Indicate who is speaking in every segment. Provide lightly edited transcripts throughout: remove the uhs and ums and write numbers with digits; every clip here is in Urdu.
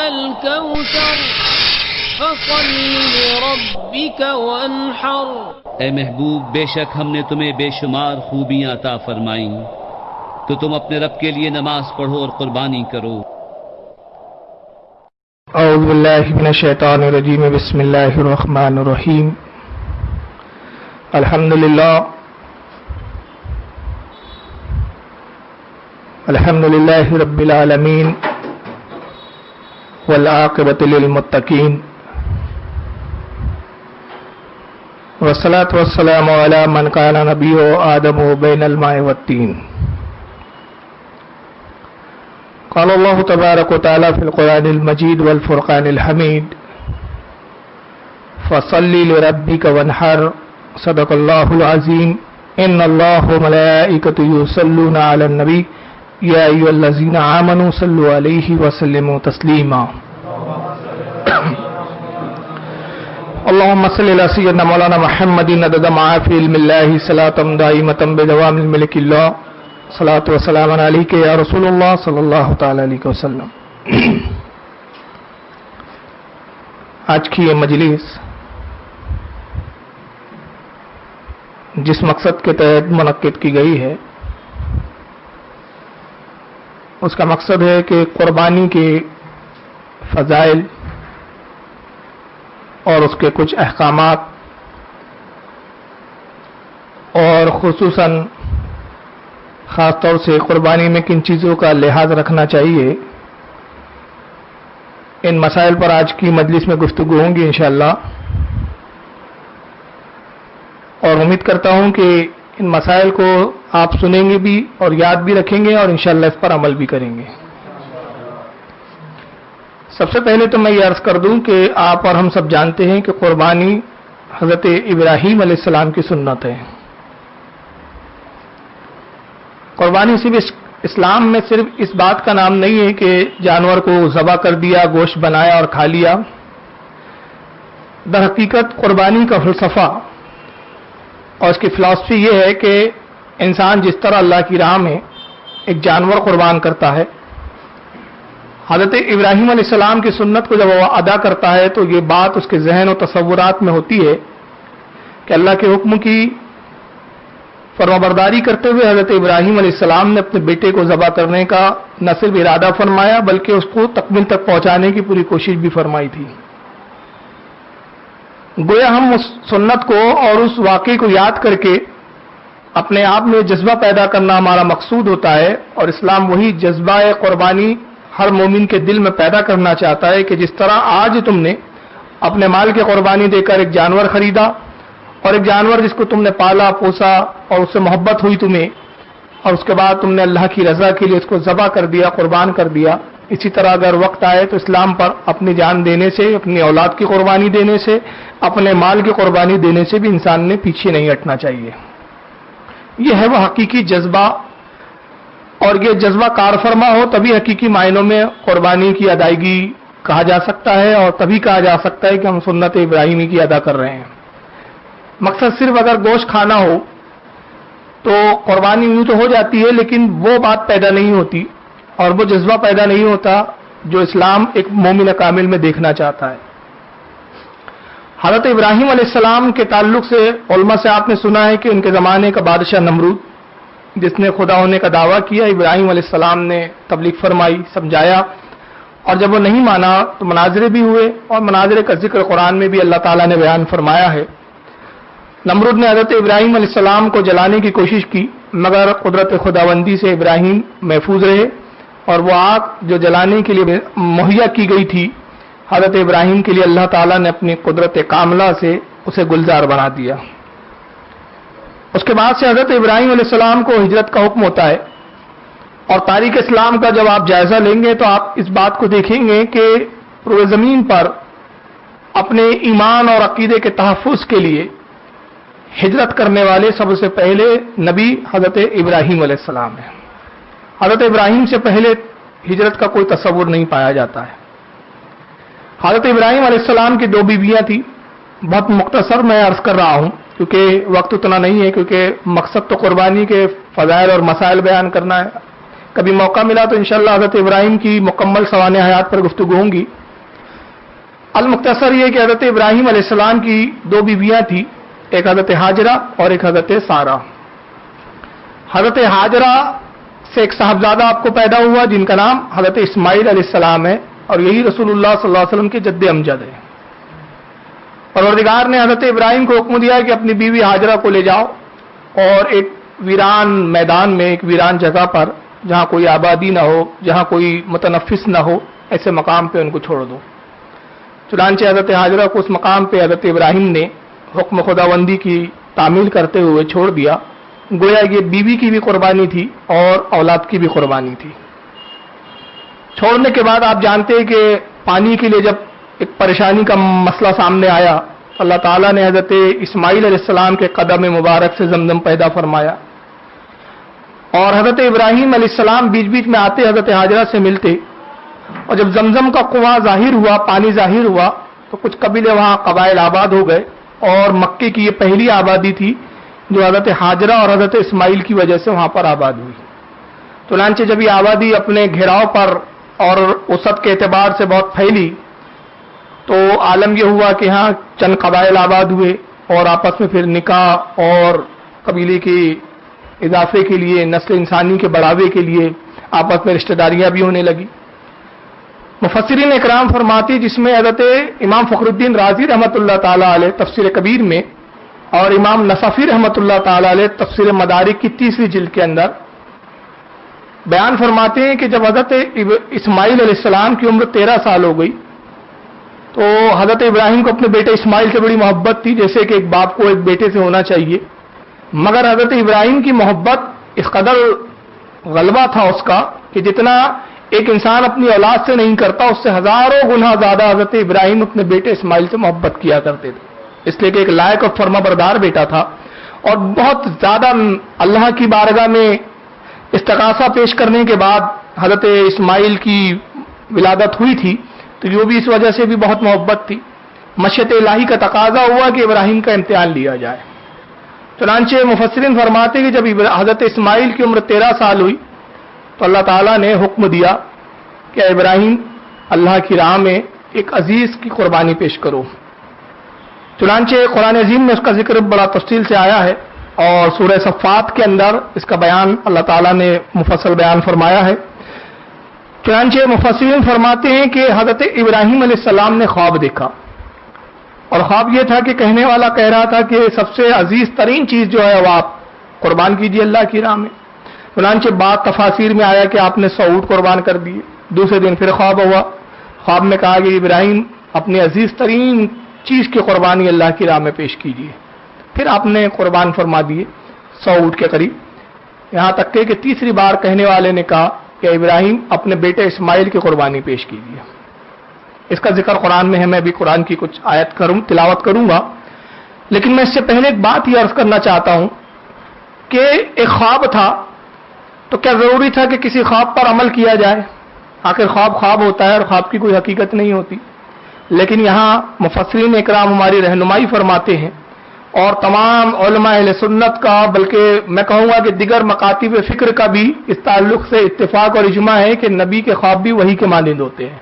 Speaker 1: الكوثر فصل لربك وانحر۔
Speaker 2: اے محبوب، بے شک ہم نے تمہیں بے شمار خوبیاں عطا فرمائیں، تو تم اپنے رب کے لیے نماز پڑھو اور قربانی کرو۔
Speaker 3: اعوذ باللہ من الشیطان الرجیم، بسم اللہ الرحمن الرحیم۔ الحمد للہ رب العالمین والعاقبۃ للمتقین، والصلاۃ والسلام علی من کان نبیہ آدم بین الماء والطین۔ قال اللہ تبارک و تعالی فی القرآن المجید والفرقان الحمید، فصل لربک وانحر، صدق اللہ العظیم۔ ان اللہ وملائکتہ یصلون علی النبی یا ایھا الذین آمنوا صلوا علیہ وسلموا تسلیما۔ اللهم صل على سيدنا مولانا محمد عدد ما في علم الله صلاة دائمة بدوام الملك الله، صلاة وسلام عليك يا رسول الله صلی اللہ تعالی علیہ وسلم۔ آج کی یہ مجلس جس مقصد کے تحت منعقد کی گئی ہے، اس کا مقصد ہے کہ قربانی کے فضائل اور اس کے کچھ احکامات، اور خصوصاً خاص طور سے قربانی میں کن چیزوں کا لحاظ رکھنا چاہیے، ان مسائل پر آج کی مجلس میں گفتگو ہوں گی انشاءاللہ، اور امید کرتا ہوں کہ ان مسائل کو آپ سنیں گے بھی اور یاد بھی رکھیں گے اور انشاءاللہ اس پر عمل بھی کریں گے۔ سب سے پہلے تو میں یہ عرض کر دوں کہ آپ اور ہم سب جانتے ہیں کہ قربانی حضرت ابراہیم علیہ السلام کی سنت ہے۔ قربانی صرف اسلام میں صرف اس بات کا نام نہیں ہے کہ جانور کو ذبح کر دیا، گوشت بنایا اور کھا لیا۔ در حقیقت قربانی کا فلسفہ اور اس کی فلسفی یہ ہے کہ انسان جس طرح اللہ کی راہ میں ایک جانور قربان کرتا ہے، حضرت ابراہیم علیہ السلام کی سنت کو جب وہ ادا کرتا ہے تو یہ بات اس کے ذہن و تصورات میں ہوتی ہے کہ اللہ کے حکم کی فرمانبرداری کرتے ہوئے حضرت ابراہیم علیہ السلام نے اپنے بیٹے کو ذبح کرنے کا نہ صرف ارادہ فرمایا بلکہ اس کو تکمیل تک پہنچانے کی پوری کوشش بھی فرمائی تھی۔ گویا ہم اس سنت کو اور اس واقعے کو یاد کر کے اپنے آپ میں جذبہ پیدا کرنا ہمارا مقصود ہوتا ہے، اور اسلام وہی جذبہ قربانی ہر مومن کے دل میں پیدا کرنا چاہتا ہے کہ جس طرح آج تم نے اپنے مال کی قربانی دے کر ایک جانور خریدا، اور ایک جانور جس کو تم نے پالا پوسا اور اس سے محبت ہوئی تمہیں، اور اس کے بعد تم نے اللہ کی رضا کے لیے اس کو ذبح کر دیا، قربان کر دیا، اسی طرح اگر وقت آئے تو اسلام پر اپنی جان دینے سے، اپنی اولاد کی قربانی دینے سے، اپنے مال کی قربانی دینے سے بھی انسان نے پیچھے نہیں ہٹنا چاہیے۔ یہ ہے وہ حقیقی جذبہ، اور یہ جذبہ کار فرما ہو تبھی حقیقی معنوں میں قربانی کی ادائیگی کہا جا سکتا ہے، اور تبھی کہا جا سکتا ہے کہ ہم سنت ابراہیمی کی ادا کر رہے ہیں۔ مقصد صرف اگر گوشت کھانا ہو تو قربانی یوں تو ہو جاتی ہے، لیکن وہ بات پیدا نہیں ہوتی اور وہ جذبہ پیدا نہیں ہوتا جو اسلام ایک مومن کامل میں دیکھنا چاہتا ہے۔ حضرت ابراہیم علیہ السلام کے تعلق سے علماء سے آپ نے سنا ہے کہ ان کے زمانے کا بادشاہ نمرود، جس نے خدا ہونے کا دعویٰ کیا، ابراہیم علیہ السلام نے تبلیغ فرمائی، سمجھایا، اور جب وہ نہیں مانا تو مناظرے بھی ہوئے، اور مناظرے کا ذکر قرآن میں بھی اللہ تعالیٰ نے بیان فرمایا ہے۔ نمرود نے حضرت ابراہیم علیہ السلام کو جلانے کی کوشش کی، مگر قدرت خداوندی سے ابراہیم محفوظ رہے، اور وہ آگ جو جلانے کے لیے مہیا کی گئی تھی حضرت ابراہیم کے لیے اللہ تعالیٰ نے اپنی قدرت کاملہ سے اسے گلزار بنا دیا۔ اس کے بعد سے حضرت ابراہیم علیہ السلام کو ہجرت کا حکم ہوتا ہے، اور تاریخ اسلام کا جب آپ جائزہ لیں گے تو آپ اس بات کو دیکھیں گے کہ روئے زمین پر اپنے ایمان اور عقیدے کے تحفظ کے لیے ہجرت کرنے والے سب سے پہلے نبی حضرت ابراہیم علیہ السلام ہیں۔ حضرت ابراہیم سے پہلے ہجرت کا کوئی تصور نہیں پایا جاتا ہے۔ حضرت ابراہیم علیہ السلام کی دو بیویاں تھیں، بہت مختصر میں عرض کر رہا ہوں کیونکہ وقت اتنا نہیں ہے، کیونکہ مقصد تو قربانی کے فضائل اور مسائل بیان کرنا ہے۔ کبھی موقع ملا تو انشاءاللہ حضرت ابراہیم کی مکمل سوانح حیات پر گفتگو ہوں گی۔ المختصر یہ کہ حضرت ابراہیم علیہ السلام کی دو بیویاں تھیں، ایک حضرت حاجرہ اور ایک حضرت سارہ۔ حضرت حاجرہ سے ایک صاحبزادہ آپ کو پیدا ہوا جن کا نام حضرت اسماعیل علیہ السلام ہے، اور یہی رسول اللہ صلی اللہ علیہ وسلم کے جد امجد ہے۔ پروردگار نے حضرت ابراہیم کو حکم دیا کہ اپنی بیوی حاجرہ کو لے جاؤ اور ایک ویران میدان میں، ایک ویران جگہ پر جہاں کوئی آبادی نہ ہو، جہاں کوئی متنفس نہ ہو، ایسے مقام پہ ان کو چھوڑ دو۔ چنانچہ حضرت حاجرہ کو اس مقام پہ حضرت ابراہیم نے حکم خداوندی کی تعمیل کرتے ہوئے چھوڑ دیا، گویا یہ بیوی کی بھی قربانی تھی اور اولاد کی بھی قربانی تھی۔ چھوڑنے کے بعد آپ جانتے ہیں کہ پانی کے لیے جب ایک پریشانی کا مسئلہ سامنے آیا، اللہ تعالیٰ نے حضرت اسماعیل علیہ السلام کے قدم مبارک سے زمزم پیدا فرمایا، اور حضرت ابراہیم علیہ السلام بیچ بیچ میں آتے حضرت حاجرہ سے ملتے، اور جب زمزم کا کنواں ظاہر ہوا، پانی ظاہر ہوا، تو کچھ قبیلے وہاں قبائل آباد ہو گئے، اور مکے کی یہ پہلی آبادی تھی جو حضرت حاجرہ اور حضرت اسماعیل کی وجہ سے وہاں پر آباد ہوئی۔ چنانچہ جب یہ آبادی اپنے گھیراؤ پر اور وسعت کے اعتبار سے بہت پھیلی تو عالم یہ ہوا کہ ہاں چند قبائل آباد ہوئے، اور آپس میں پھر نکاح اور قبیلے کے اضافے کے لیے، نسل انسانی کے بڑھاوے کے لیے آپس میں رشتہ داریاں بھی ہونے لگی۔ مفسرین اکرام فرماتی، جس میں حضرت امام فخر الدین رازی رحمۃ اللہ تعالی علیہ تفسیر کبیر میں اور امام نصفی رحمۃ اللہ تعالی علیہ تفسیر مدارک کی 3 جلد کے اندر بیان فرماتے ہیں کہ جب حضرت اسماعیل علیہ السلام کی عمر 13 سال ہو گئی تو حضرت ابراہیم کو اپنے بیٹے اسماعیل سے بڑی محبت تھی، جیسے کہ ایک باپ کو ایک بیٹے سے ہونا چاہیے، مگر حضرت ابراہیم کی محبت اس قدر غلبہ تھا اس کا کہ جتنا ایک انسان اپنی اولاد سے نہیں کرتا، اس سے ہزاروں گنا زیادہ حضرت ابراہیم اپنے بیٹے اسماعیل سے محبت کیا کرتے تھے، اس لیے کہ ایک لائق اور فرما بردار بیٹا تھا، اور بہت زیادہ اللہ کی بارگاہ میں استغاثہ پیش کرنے کے بعد حضرت اسماعیل کی ولادت ہوئی تھی، تو یہ بھی اس وجہ سے بھی بہت محبت تھی۔ مشیت الہی کا تقاضا ہوا کہ ابراہیم کا امتحان لیا جائے۔ چنانچہ مفسرین فرماتے کہ جب حضرت اسماعیل کی عمر 13 سال ہوئی تو اللہ تعالیٰ نے حکم دیا کہ ابراہیم اللہ کی راہ میں ایک عزیز کی قربانی پیش کرو۔ چنانچہ قرآن عظیم میں اس کا ذکر بڑا تفصیل سے آیا ہے، اور سورہ صفات کے اندر اس کا بیان اللہ تعالیٰ نے مفصل بیان فرمایا ہے۔ چنانچہ مفسرین فرماتے ہیں کہ حضرت ابراہیم علیہ السلام نے خواب دیکھا، اور خواب یہ تھا کہ کہنے والا کہہ رہا تھا کہ سب سے عزیز ترین چیز جو ہے وہ آپ قربان کیجیے اللہ کی راہ میں۔ چنانچہ بعض تفاسیر میں آیا کہ آپ نے 100 اونٹ قربان کر دیے۔ دوسرے دن پھر خواب ہوا، خواب میں کہا کہ ابراہیم اپنی عزیز ترین چیز کی قربانی اللہ کی راہ میں پیش کیجیے، پھر آپ نے قربان فرما دیے 100 اونٹ کے قریب، یہاں تک کہ تیسری بار کہنے والے نے کہا کہ ابراہیم اپنے بیٹے اسماعیل کی قربانی پیش کیجیے۔ اس کا ذکر قرآن میں ہے، میں بھی قرآن کی کچھ آیت تلاوت کروں گا، لیکن میں اس سے پہلے ایک بات یہ عرض کرنا چاہتا ہوں کہ ایک خواب تھا، تو کیا ضروری تھا کہ کسی خواب پر عمل کیا جائے؟ آخر خواب خواب ہوتا ہے اور خواب کی کوئی حقیقت نہیں ہوتی، لیکن یہاں مفسرین اکرام ہماری رہنمائی فرماتے ہیں، اور تمام علماء اہل سنت کا، بلکہ میں کہوں گا کہ دیگر مکاتب فکر کا بھی اس تعلق سے اتفاق اور اجماع ہے کہ نبی کے خواب بھی وہی کے مانند ہوتے ہیں۔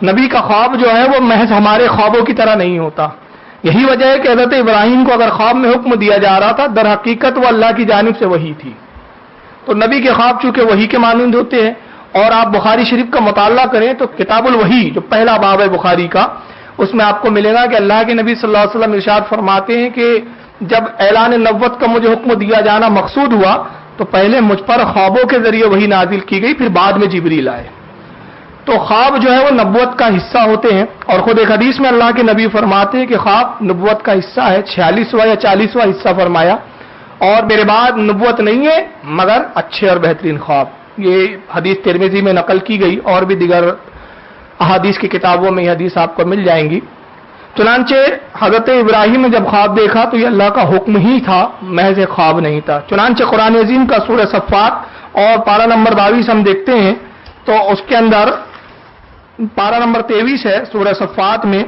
Speaker 3: نبی کا خواب جو ہے وہ محض ہمارے خوابوں کی طرح نہیں ہوتا۔ یہی وجہ ہے کہ حضرت ابراہیم کو اگر خواب میں حکم دیا جا رہا تھا، در حقیقت وہ اللہ کی جانب سے وحی تھی، تو نبی کے خواب چونکہ وحی کے مانند ہوتے ہیں۔ اور آپ بخاری شریف کا مطالعہ کریں تو کتاب الوحی جو پہلا باب ہے بخاری کا، اس میں آپ کو ملے گا کہ اللہ کے نبی صلی اللہ علیہ وسلم ارشاد فرماتے ہیں کہ جب اعلان نبوت کا مجھے حکم دیا جانا مقصود ہوا تو پہلے مجھ پر خوابوں کے ذریعے وحی نازل کی گئی، پھر بعد میں جبریل آئے۔ تو خواب جو ہے وہ نبوت کا حصہ ہوتے ہیں، اور خود ایک حدیث میں اللہ کے نبی فرماتے ہیں کہ خواب نبوت کا حصہ ہے، 46واں یا 40واں حصہ فرمایا، اور میرے بعد نبوت نہیں ہے مگر اچھے اور بہترین خواب۔ یہ حدیث ترمذی میں نقل کی گئی، اور بھی دیگر احادیث کی کتابوں میں یہ حدیث آپ کو مل جائیں گی۔ چنانچہ حضرت ابراہیم نے جب خواب دیکھا تو یہ اللہ کا حکم ہی تھا، محض ایک خواب نہیں تھا۔ چنانچہ قرآن عظیم کا سورہ صفات اور پارہ نمبر 22 ہم دیکھتے ہیں تو اس کے اندر پارہ نمبر 23 ہے سورہ صفات میں،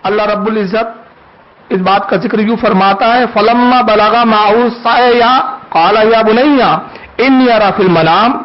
Speaker 3: اللہ رب العزت اس بات کا ذکر یوں فرماتا ہے، فَلَمَّا بَلَغَ مَعَهُ السَّعْيَ قَالَ يَا بُنَيَّ إِنِّي أَرَىٰ فِي الْمَنَامِ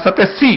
Speaker 3: 87,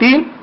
Speaker 3: 3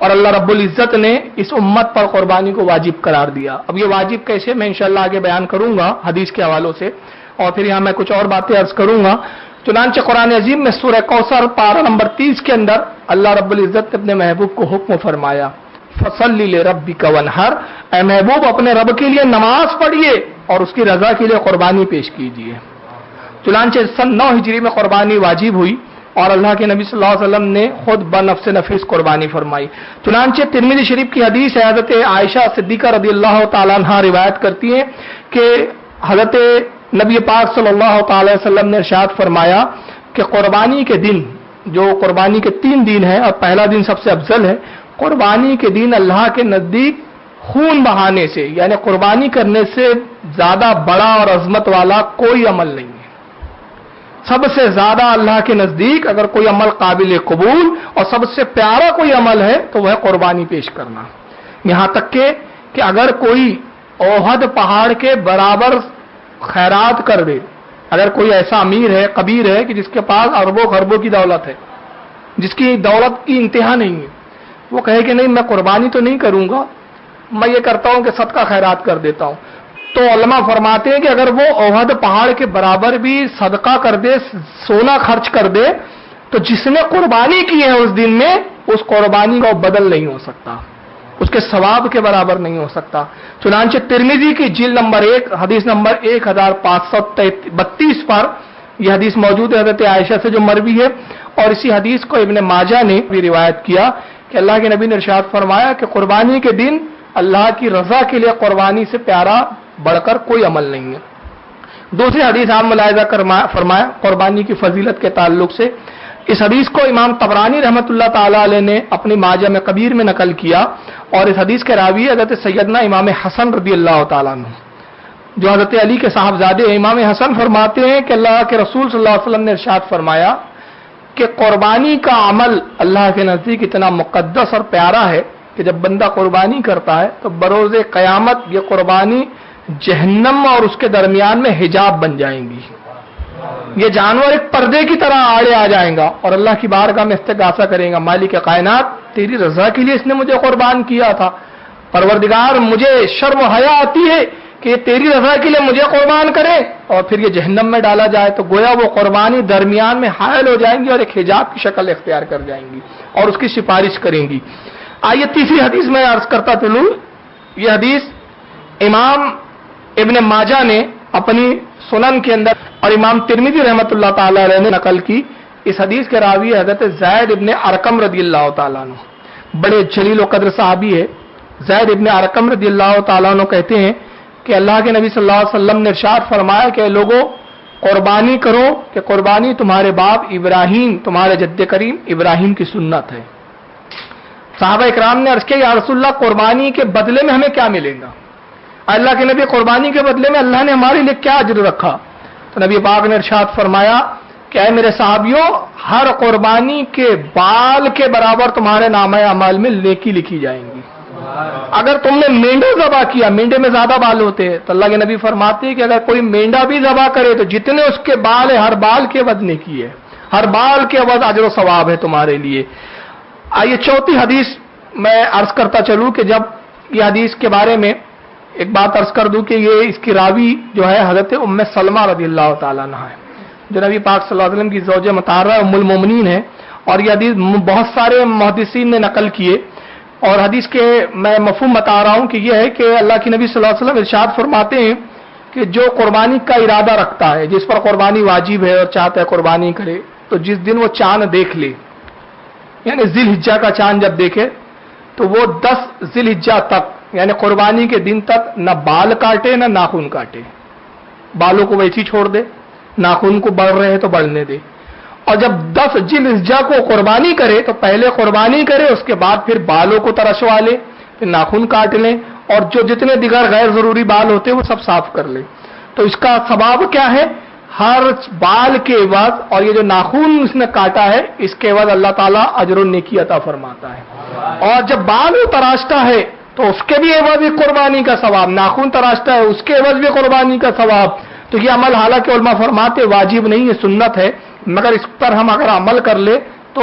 Speaker 3: اور اللہ رب العزت نے اس امت پر قربانی کو واجب قرار دیا. اب یہ واجب کیسے، میں انشاءاللہ آگے بیان کروں گا حدیث کے حوالوں سے، اور پھر یہاں میں کچھ اور باتیں عرض کروں گا. چنانچہ قرآن عظیم میں سورہ کوثر پارہ نمبر 30 کے اندر اللہ رب العزت نے اپنے محبوب کو حکم فرمایا، فصلی لربک وانحر، اے محبوب اپنے رب کے لیے نماز پڑھیے اور اس کی رضا کے لیے قربانی پیش کیجیے. چنانچہ سن 9 ہجری میں قربانی واجب ہوئی اور اللہ کے نبی صلی اللہ علیہ وسلم نے خود بنفس نفیس قربانی فرمائی. چنانچہ ترمذی شریف کی حدیث ہے، حضرت عائشہ صدیقہ رضی اللہ تعالیٰ عنہ روایت کرتی ہیں کہ حضرت نبی پاک صلی اللہ تعالی وسلم نے ارشاد فرمایا کہ قربانی کے دن، جو قربانی کے 3 دن ہیں اور پہلا دن سب سے افضل ہے، قربانی کے دن اللہ کے نزدیک خون بہانے سے، یعنی قربانی کرنے سے زیادہ بڑا اور عظمت والا کوئی عمل نہیں ہے. سب سے زیادہ اللہ کے نزدیک اگر کوئی عمل قابل قبول اور سب سے پیارا کوئی عمل ہے تو وہ ہے قربانی پیش کرنا. یہاں تک کہ اگر کوئی احد پہاڑ کے برابر خیرات کر دے، اگر کوئی ایسا امیر ہے، کبیر ہے کہ جس کے پاس اربوں خربوں کی دولت ہے، جس کی دولت کی انتہا نہیں ہے، وہ کہے کہ نہیں میں قربانی تو نہیں کروں گا، میں یہ کرتا ہوں کہ صدقہ خیرات کر دیتا ہوں، تو علماء فرماتے ہیں کہ اگر وہ احد پہاڑ کے برابر بھی صدقہ کر دے، سونا خرچ کر دے، تو جس نے قربانی کی ہے اس دن میں، اس قربانی کا بدل نہیں ہو سکتا، اس کے ثواب کے برابر نہیں ہو سکتا. چنانچہ ترمذی کی جلد نمبر 1 حدیث نمبر 1532 پر یہ حدیث موجود ہے حضرت عائشہ سے جو مروی ہے، اور اسی حدیث کو ابن ماجہ نے بھی روایت کیا کہ اللہ کے نبی نے ارشاد فرمایا کہ قربانی کے دن اللہ کی رضا کے لیے قربانی سے پیارا بڑھ کر کوئی عمل نہیں ہے. دوسری حدیث آپ ملاحظہ فرمایا قربانی کی فضیلت کے تعلق سے. اس حدیث کو امام طبرانی رحمۃ اللہ تعالی علیہ نے اپنی معجم کبیر میں نقل کیا، اور اس حدیث کے راوی حضرت سیدنا امام حسن رضی اللہ تعالیٰ عنہ جو حضرت علی کے صاحبزادے ہیں. امام حسن فرماتے ہیں کہ اللہ کے رسول صلی اللہ علیہ وسلم نے ارشاد فرمایا کہ قربانی کا عمل اللہ کے نزدیک اتنا مقدس اور پیارا ہے کہ جب بندہ قربانی کرتا ہے تو بروز قیامت یہ قربانی جہنم اور اس کے درمیان میں حجاب بن جائیں گی. یہ جانور ایک پردے کی طرح آڑے آ جائیں گا اور اللہ کی بارگاہ میں استغاثہ کریں گا، مالک کائنات تیری رضا کے لیے اس نے مجھے قربان کیا تھا، پروردگار مجھے شرم و حیا آتی ہے کہ یہ تیری رضا کے لیے مجھے قربان کرے، اور پھر یہ جہنم میں ڈالا جائے تو گویا وہ قربانی درمیان میں حائل ہو جائیں گی اور ایک حجاب کی شکل اختیار کر جائیں گی اور اس کی سفارش کریں گی. آئیے تیسری حدیث میں عرض کرتا چلوں. یہ حدیث امام ابن ماجہ نے اپنی سنن کے اندر اور امام ترمذی رحمۃ اللہ تعالی علیہ نے نقل کی. اس حدیث کے راوی حضرت زید ابن ارقم رضی اللہ تعالیٰ عنہ، بڑے جلیل و قدر صحابی ہے. زید ابن ارقم رضی اللہ تعالیٰ عنہ کہتے ہیں کہ اللہ کے نبی صلی اللہ علیہ وسلم نے ارشاد فرمایا کہ لوگوں قربانی کرو کہ قربانی تمہارے باپ ابراہیم، تمہارے جد کریم ابراہیم کی سنت ہے. صحابہ اکرام نے عرض کیا یا رسول اللہ قربانی کے بدلے میں ہمیں کیا ملے گا؟ اللہ کے نبی قربانی کے بدلے میں اللہ نے ہمارے لیے کیا اجر رکھا؟ تو نبی پاک نے ارشاد فرمایا کہ اے میرے صحابیوں، ہر قربانی کے بال کے برابر تمہارے نامہ اعمال میں نیکی لکھی جائیں گی. اگر تم نے مینڈا ذبح کیا، مینڈے میں زیادہ بال ہوتے ہیں، تو اللہ کے نبی فرماتے ہیں کہ اگر کوئی مینڈا بھی ذبح کرے تو جتنے اس کے بال ہے ہر بال کے عوض نیکی ہے، ہر بال کے عوض اجر و ثواب ہے تمہارے لیے. آئیے چوتھی حدیث میں عرض کرتا چلوں کہ جب یہ حدیث کے بارے میں ایک بات عرض کر دوں کہ یہ اس کی راوی جو ہے حضرت ام سلمہ رضی اللہ تعالیٰ عنہ ہے، جو نبی پاک صلی اللہ علیہ وسلم کی زوجہ مطہرہ ام المومنین ہے. اور یہ حدیث بہت سارے محدثین نے نقل کیے، اور حدیث کے میں مفہوم بتا رہا ہوں کہ یہ ہے کہ اللہ کے نبی صلی اللہ علیہ وسلم ارشاد فرماتے ہیں کہ جو قربانی کا ارادہ رکھتا ہے، جس پر قربانی واجب ہے اور چاہتا ہے قربانی کرے، تو جس دن وہ چاند دیکھ لے، یعنی ذی الحجہ کا چاند جب دیکھے تو وہ 10 ذی الحجہ تک، یعنی قربانی کے دن تک نہ بال کاٹے نہ ناخن کاٹے، بالوں کو ویسے ہی چھوڑ دے، ناخن کو بڑھ رہے ہیں تو بڑھنے دے. اور جب 10 ذی الحجہ کو قربانی کرے تو پہلے قربانی کرے، اس کے بعد پھر بالوں کو ترشوا لے، پھر ناخن کاٹ لیں، اور جو جتنے دیگر غیر ضروری بال ہوتے ہیں وہ سب صاف کر لے. تو اس کا ثواب کیا ہے؟ ہر بال کے عوض، اور یہ جو ناخن اس نے کاٹا ہے اس کے عوض اللہ تعالیٰ اجر و نیکی عطا فرماتا ہے. اور جب بال وہ تراشتا ہے تو اس کے بھی عوض بھی قربانی کا ثواب، ناخن تراشتا ہے اس کے عوض بھی قربانی کا ثواب. تو یہ عمل حالانکہ علماء فرماتے واجب نہیں ہے، سنت ہے، مگر اس پر ہم اگر عمل کر لے تو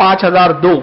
Speaker 3: 5002,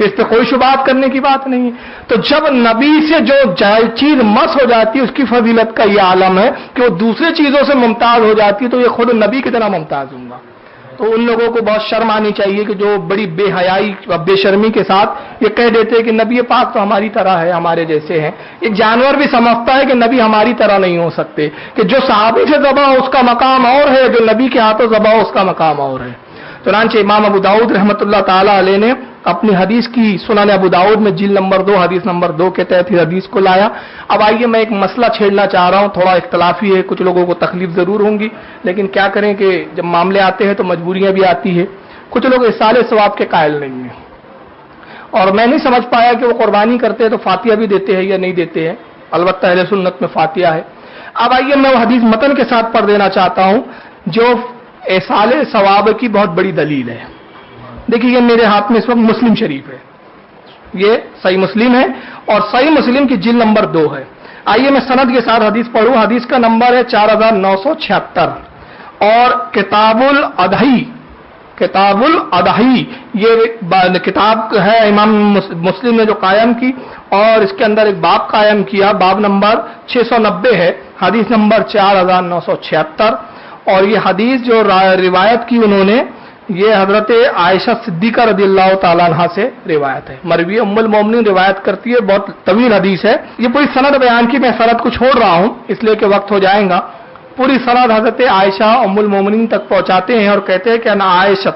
Speaker 3: تو اس پہ کوئی شبہات کرنے کی بات نہیں ہے۔ تو جب نبی سے جو چیز مس ہو جاتی ہے اس کی فضیلت کا یہ عالم ہے کہ وہ دوسری چیزوں سے ممتاز ہو جاتی ہے، تو یہ خود نبی کی طرح ممتاز ہوں گا۔ تو ان لوگوں کو بہت شرم آنی چاہیے کہ جو بڑی بے حیائی و بے شرمی کے ساتھ یہ کہہ دیتے ہیں کہ نبی پاک تو ہماری طرح ہے، ہمارے جیسے ہیں۔ ایک جانور بھی سمجھتا ہے کہ نبی ہماری طرح نہیں ہو سکتے، کہ جو صحابی سے ذبح ہو اس کا مقام اور ہے، جو نبی کے ہاتھوں ذبح ہو اس کا مقام اور ہے۔ چنانچہ امام ابو داؤد رحمۃ اللہ تعالی علیہ نے اپنی حدیث کی سنن ابو داؤد میں جلد نمبر 2 حدیث نمبر 2 کے تحت حدیث کو لایا۔ اب آئیے میں ایک مسئلہ چھیڑنا چاہ رہا ہوں، تھوڑا اختلافی ہے، کچھ لوگوں کو تکلیف ضرور ہوں گی، لیکن کیا کریں کہ جب معاملے آتے ہیں تو مجبوریاں بھی آتی ہے۔ کچھ لوگ اصال ثواب کے قائل نہیں ہیں، اور میں نہیں سمجھ پایا کہ وہ قربانی کرتے ہیں تو فاتحہ بھی دیتے ہیں یا نہیں دیتے ہیں۔ البتہ اہل سنت میں فاتحہ ہے۔ اب آئیے میں وہ حدیث متن کے ساتھ پڑھ دینا چاہتا ہوں جو اصال ثواب کی بہت بڑی دلیل ہے۔ دیکھیے یہ میرے ہاتھ میں اس وقت مسلم شریف ہے، یہ صحیح مسلم ہے اور صحیح مسلم کی جلد نمبر 2 ہے۔ آئیے میں سند کے ساتھ حدیث پڑھوں۔ حدیث کا نمبر ہے 4976 اور کتاب الاضحی یہ کتاب ہے امام مسلم نے جو قائم کی، اور اس کے اندر ایک باب قائم کیا، باب نمبر 690 ہے، حدیث نمبر 4976۔ اور یہ حدیث جو روایت کی انہوں نے یہ حضرت عائشہ صدیقہ رضی اللہ تعالیٰ عنہ سے روایت ہے، مروی ام المومنین روایت کرتی ہے، بہت طویل حدیث ہے۔ یہ پوری سند بیان کی، میں سند کو چھوڑ رہا ہوں اس لیے کہ وقت ہو جائے گا۔ پوری سند حضرت عائشہ ام المومنین تک پہنچاتے ہیں اور کہتے ہیں کہ انا عائشہ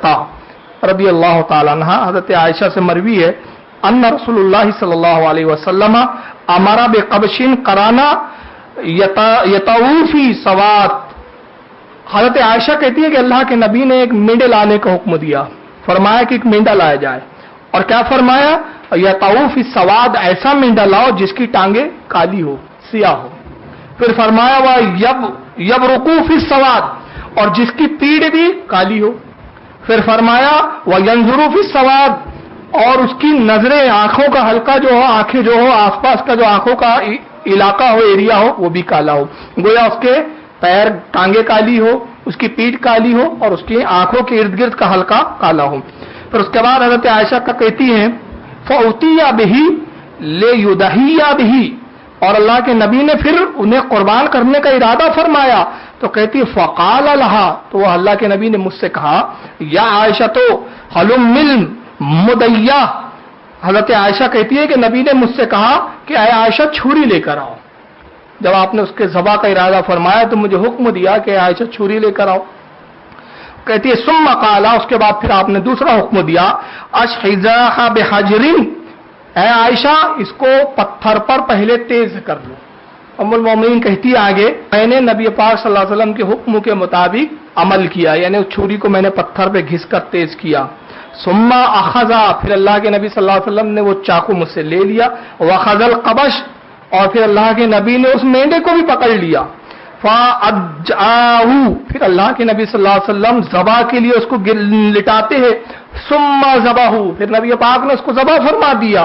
Speaker 3: رضی اللہ تعالیٰ عنہ، حضرت عائشہ سے مروی ہے، ان رسول اللہ صلی اللہ علیہ وسلم امر بقبش قرانا یطوفی سوات۔ حضرت عائشہ کہتی ہے کہ اللہ کے نبی نے ایک مینڈے لانے کا حکم دیا، فرمایا کہ ایک مینڈا لایا جائے، اور کیا فرمایا؟ یطوف السواد، ایسا مینڈا لاؤ جس کی ٹانگیں کالی ہو، سیاہ ہو۔ پھر فرمایا وہ یبرقو فی السواد، اور جس کی پیڑ بھی کالی ہو۔ پھر فرمایا وہ ینظرو فی السواد، اور اس کی نظریں، آنکھوں کا حلقہ جو ہو، آنکھیں جو ہو، آس پاس کا جو آنکھوں کا علاقہ ہو، ایریا ہو، وہ بھی کالا ہو، گویا اس کے پیر ٹانگیں کالی ہو، اس کی پیٹھ کالی ہو، اور اس کی آنکھوں کے ارد گرد کا حلقہ کالا ہو۔ پھر اس کے بعد حضرت عائشہ کا کہتی ہیں فَأُتِيَ بِهِ لِيُضَحِيَ بِهِ، اور اللہ کے نبی نے پھر انہیں قربان کرنے کا ارادہ فرمایا، تو کہتی ہے فَقَالَ لَهَا، تو وہ اللہ کے نبی نے مجھ سے کہا یا عائشہ تو حلم مدیہ، حضرت عائشہ کہتی ہے کہ نبی نے مجھ سے کہا کہ اے عائشہ چھری لے کر آؤ۔ جب آپ نے اس کے ذبح کا ارادہ فرمایا تو مجھے حکم دیا کہ عائشہ چھری لے کر آؤ۔ کہتی ہے ثم قال، اس کے بعد پھر آپ نے دوسرا حکم دیا اشحذاها بحجر، اے عائشہ اس کو پتھر پر پہلے تیز کر لو۔ ام المومنین کہتی ہے آگے میں نے نبی پاک صلی اللہ علیہ وسلم کے حکم کے مطابق عمل کیا، یعنی اس چھری کو میں نے پتھر پہ گھس کر تیز کیا۔ ثم اخذا، پھر اللہ کے نبی صلی اللہ علیہ وسلم نے وہ چاقو مجھ سے لے لیا، واخذ القبش، اور پھر اللہ کے نبی نے اس مینڈے کو بھی پکڑ لیا، فَأَجْعَاهُ، پھر اللہ کے نبی صلی اللہ علیہ وسلم ذبح کے لیے اس کو لٹاتے ہیں، ثُمَّ ذَبَحُ، پھر نبی پاک نے اس کو ذبح فرما دیا۔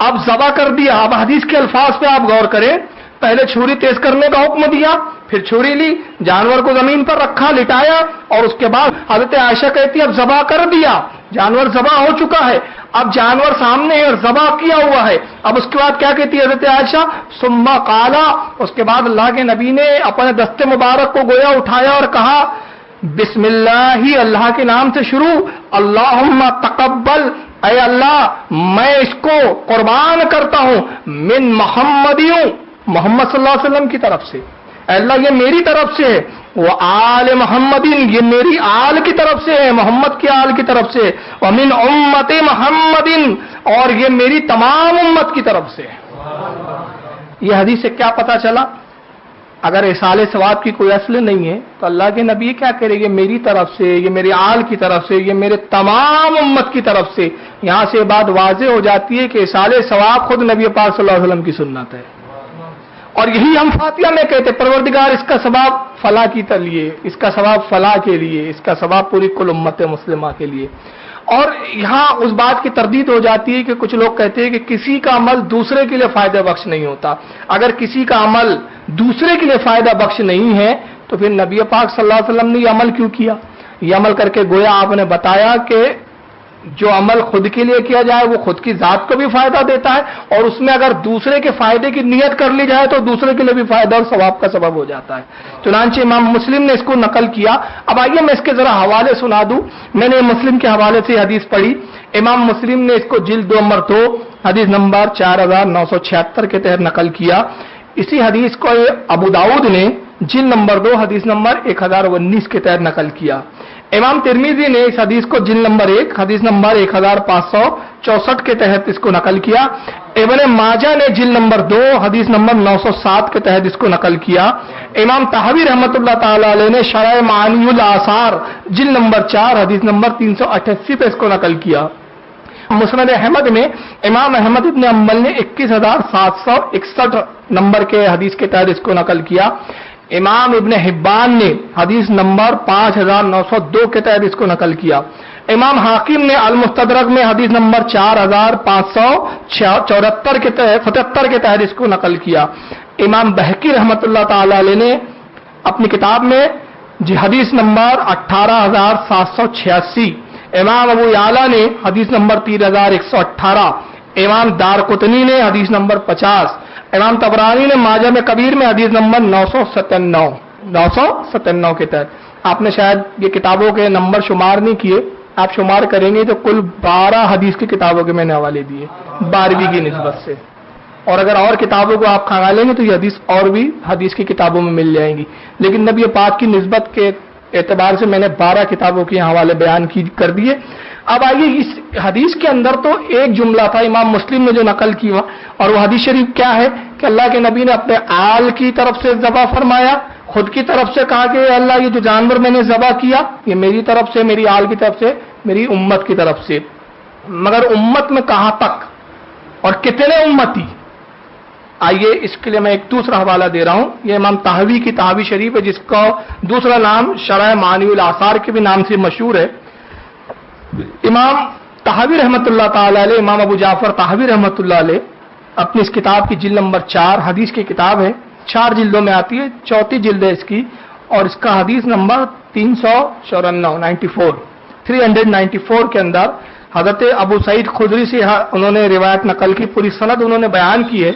Speaker 3: اب ذبح کر دیا، اب حدیث کے الفاظ پہ آپ غور کریں، پہلے چھری تیز کرنے کا حکم دیا، پھر چھری لی، جانور کو زمین پر رکھا، لٹایا، اور اس کے بعد حضرت عائشہ کہتی ہے اب ذبح کر دیا، جانور ذبح ہو چکا ہے، اب جانور سامنے ہے اور ذبح کیا ہوا ہے۔ اب اس کے بعد کیا کہتی ہے حضرت عائشہ ثم قال، اس کے بعد اللہ کے نبی نے اپنے دست مبارک کو گویا اٹھایا اور کہا بسم اللہ، اللہ کے نام سے شروع، اللہم تقبل، اے اللہ میں اس کو قربان کرتا ہوں من محمدیوں، محمد صلی اللہ علیہ وسلم کی طرف سے، اے اللہ یہ میری طرف سے ہے، وہ آل محمدین، یہ میری آل کی طرف سے ہے، محمد کی آل کی طرف سے، ومن امت محمدین، اور یہ میری تمام امت کی طرف سے ہے۔ یہ حدیث سے کیا پتا چلا؟ اگر اصال ثواب کی کوئی اصل نہیں ہے تو اللہ کے نبی کیا کہہ رہے؟ یہ میری طرف سے، یہ میری آل کی طرف سے، یہ میرے تمام امت کی طرف سے۔ یہاں سے بات واضح ہو جاتی ہے کہ اصال ثواب خود نبی پاک صلی اللہ علیہ وسلم کی سنت ہے، اور یہی ہم فاتحہ میں کہتے پروردگار اس کا ثواب فلاح کی لیے، اس کا ثواب فلاح کے لیے، اس کا ثواب پوری کل امت مسلمہ کے لیے۔ اور یہاں اس بات کی تردید ہو جاتی ہے کہ کچھ لوگ کہتے ہیں کہ کسی کا عمل دوسرے کے لیے فائدہ بخش نہیں ہوتا۔ اگر کسی کا عمل دوسرے کے لیے فائدہ بخش نہیں ہے تو پھر نبی پاک صلی اللہ علیہ وسلم نے یہ عمل کیوں کیا؟ یہ عمل کر کے گویا آپ نے بتایا کہ جو عمل خود کے لیے کیا جائے وہ خود کی ذات کو بھی فائدہ دیتا ہے، اور اس میں اگر دوسرے کے فائدے کی نیت کر لی جائے تو دوسرے کے لیے بھی فائدہ اور ثواب کا سبب ہو جاتا ہے۔ چنانچہ امام مسلم نے اس کو نقل کیا۔ اب آئیے میں اس کے ذرا حوالے سنا دوں۔ میں نے مسلم کے حوالے سے حدیث پڑھی، امام مسلم نے اس کو جلد نمبر 2 حدیث نمبر 4976 کے تحت نقل کیا۔ اسی حدیث کو ابو داؤد نے جلد نمبر 2 حدیث نمبر 1019 کے تحت نقل کیا۔ امام ترمذی نے اس حدیث کو جلد نمبر 1 حدیث نمبر 1564 کے تحت اس کو نقل کیا۔ ابن ماجہ نے جلد نمبر 2 حدیث نمبر 907 کے تحت اس کو نقل کیا۔ امام طحاوی رحمۃ اللہ تعالی علیہ نے شرح معانی الاثار جلد نمبر 4 حدیث نمبر 388 پہ اس کو نقل کیا۔ مسند احمد میں امام احمد ابن حنبل نے 21761 نمبر کے حدیث کے تحت اس کو نقل کیا۔ امام ابن حبان نے حدیث نمبر 5902 کے تحت اس کو نقل کیا۔ امام حاکم نے المستدرک میں حدیث نمبر 4574 کے تحت 77 کے تحت اس کو نقل کیا۔ امام بہقی رحمۃ اللہ تعالی علیہ نے اپنی کتاب میں حدیث نمبر 18786، امام ابو یعلا نے حدیث نمبر 3118، امام دارقطنی نے حدیث نمبر 50، امام طبرانی نے ماجہ میں کبیر میں حدیث نمبر 997 کے تحت۔ آپ نے شاید یہ کتابوں کے نمبر شمار نہیں کیے، آپ شمار کریں گے تو کل 12 حدیث کی کتابوں کے میں نے حوالے دیے 12ویں کی نسبت سے، اور اگر اور کتابوں کو آپ کھنگا لیں گے تو یہ حدیث اور بھی حدیث کی کتابوں میں مل جائیں گی، لیکن نبی پاک کی نسبت کے اعتبار سے میں نے 12 کتابوں کے حوالے بیان کر دیے۔ اب آئیے اس حدیث کے اندر تو ایک جملہ تھا امام مسلم نے جو نقل کیا، اور وہ حدیث شریف کیا ہے کہ اللہ کے نبی نے اپنے آل کی طرف سے ذبح فرمایا، خود کی طرف سے کہا کہ اے اللہ یہ جو جانور میں نے ذبح کیا یہ میری طرف سے، میری آل کی طرف سے، میری امت کی طرف سے۔ مگر امت میں کہاں تک اور کتنے امتی؟ آئیے اس کے لیے میں ایک دوسرا حوالہ دے رہا ہوں۔ یہ امام طحاوی کی طحاوی شریف ہے، جس کا دوسرا نام شرح معانی الاثار کے بھی نام سے مشہور ہے۔ امام طحاوی رحمۃ اللہ تعالی علیہ، امام ابو جعفر طحاوی رحمۃ اللہ علیہ، اپنی اس کتاب کی جلد نمبر 4 حدیث کی کتاب ہے، 4 جلدوں میں آتی ہے، 4تھی جلد ہے اس کی، اور اس کا حدیث نمبر 394 کے اندر حضرت ابو سعید خدری سے انہوں نے روایت نقل کی، پوری سند انہوں نے بیان کی ہے۔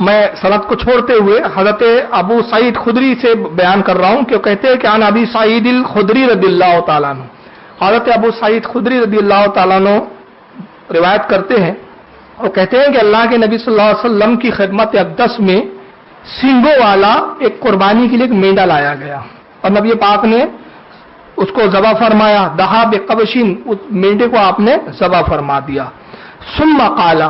Speaker 3: میں سند کو چھوڑتے ہوئے حضرت ابو سعید خدری سے بیان کر رہا ہوں، کہ وہ کہتے ہیں کہ عن ابی سعید الخدری رضی اللہ تعالیٰ عنہ، حضرت ابو سعید خدری رضی اللہ تعالیٰ عنہ روایت کرتے ہیں، وہ کہتے ہیں کہ اللہ کے نبی صلی اللہ علیہ وسلم کی خدمت اقدس میں سینگوں والا ایک قربانی کے لیے ایک مینڈا لایا گیا، اور نبی پاک نے اس کو ذبح فرمایا، دہا بقبشین، اس مینڈے کو آپ نے ذبح فرما دیا۔ ثم قال،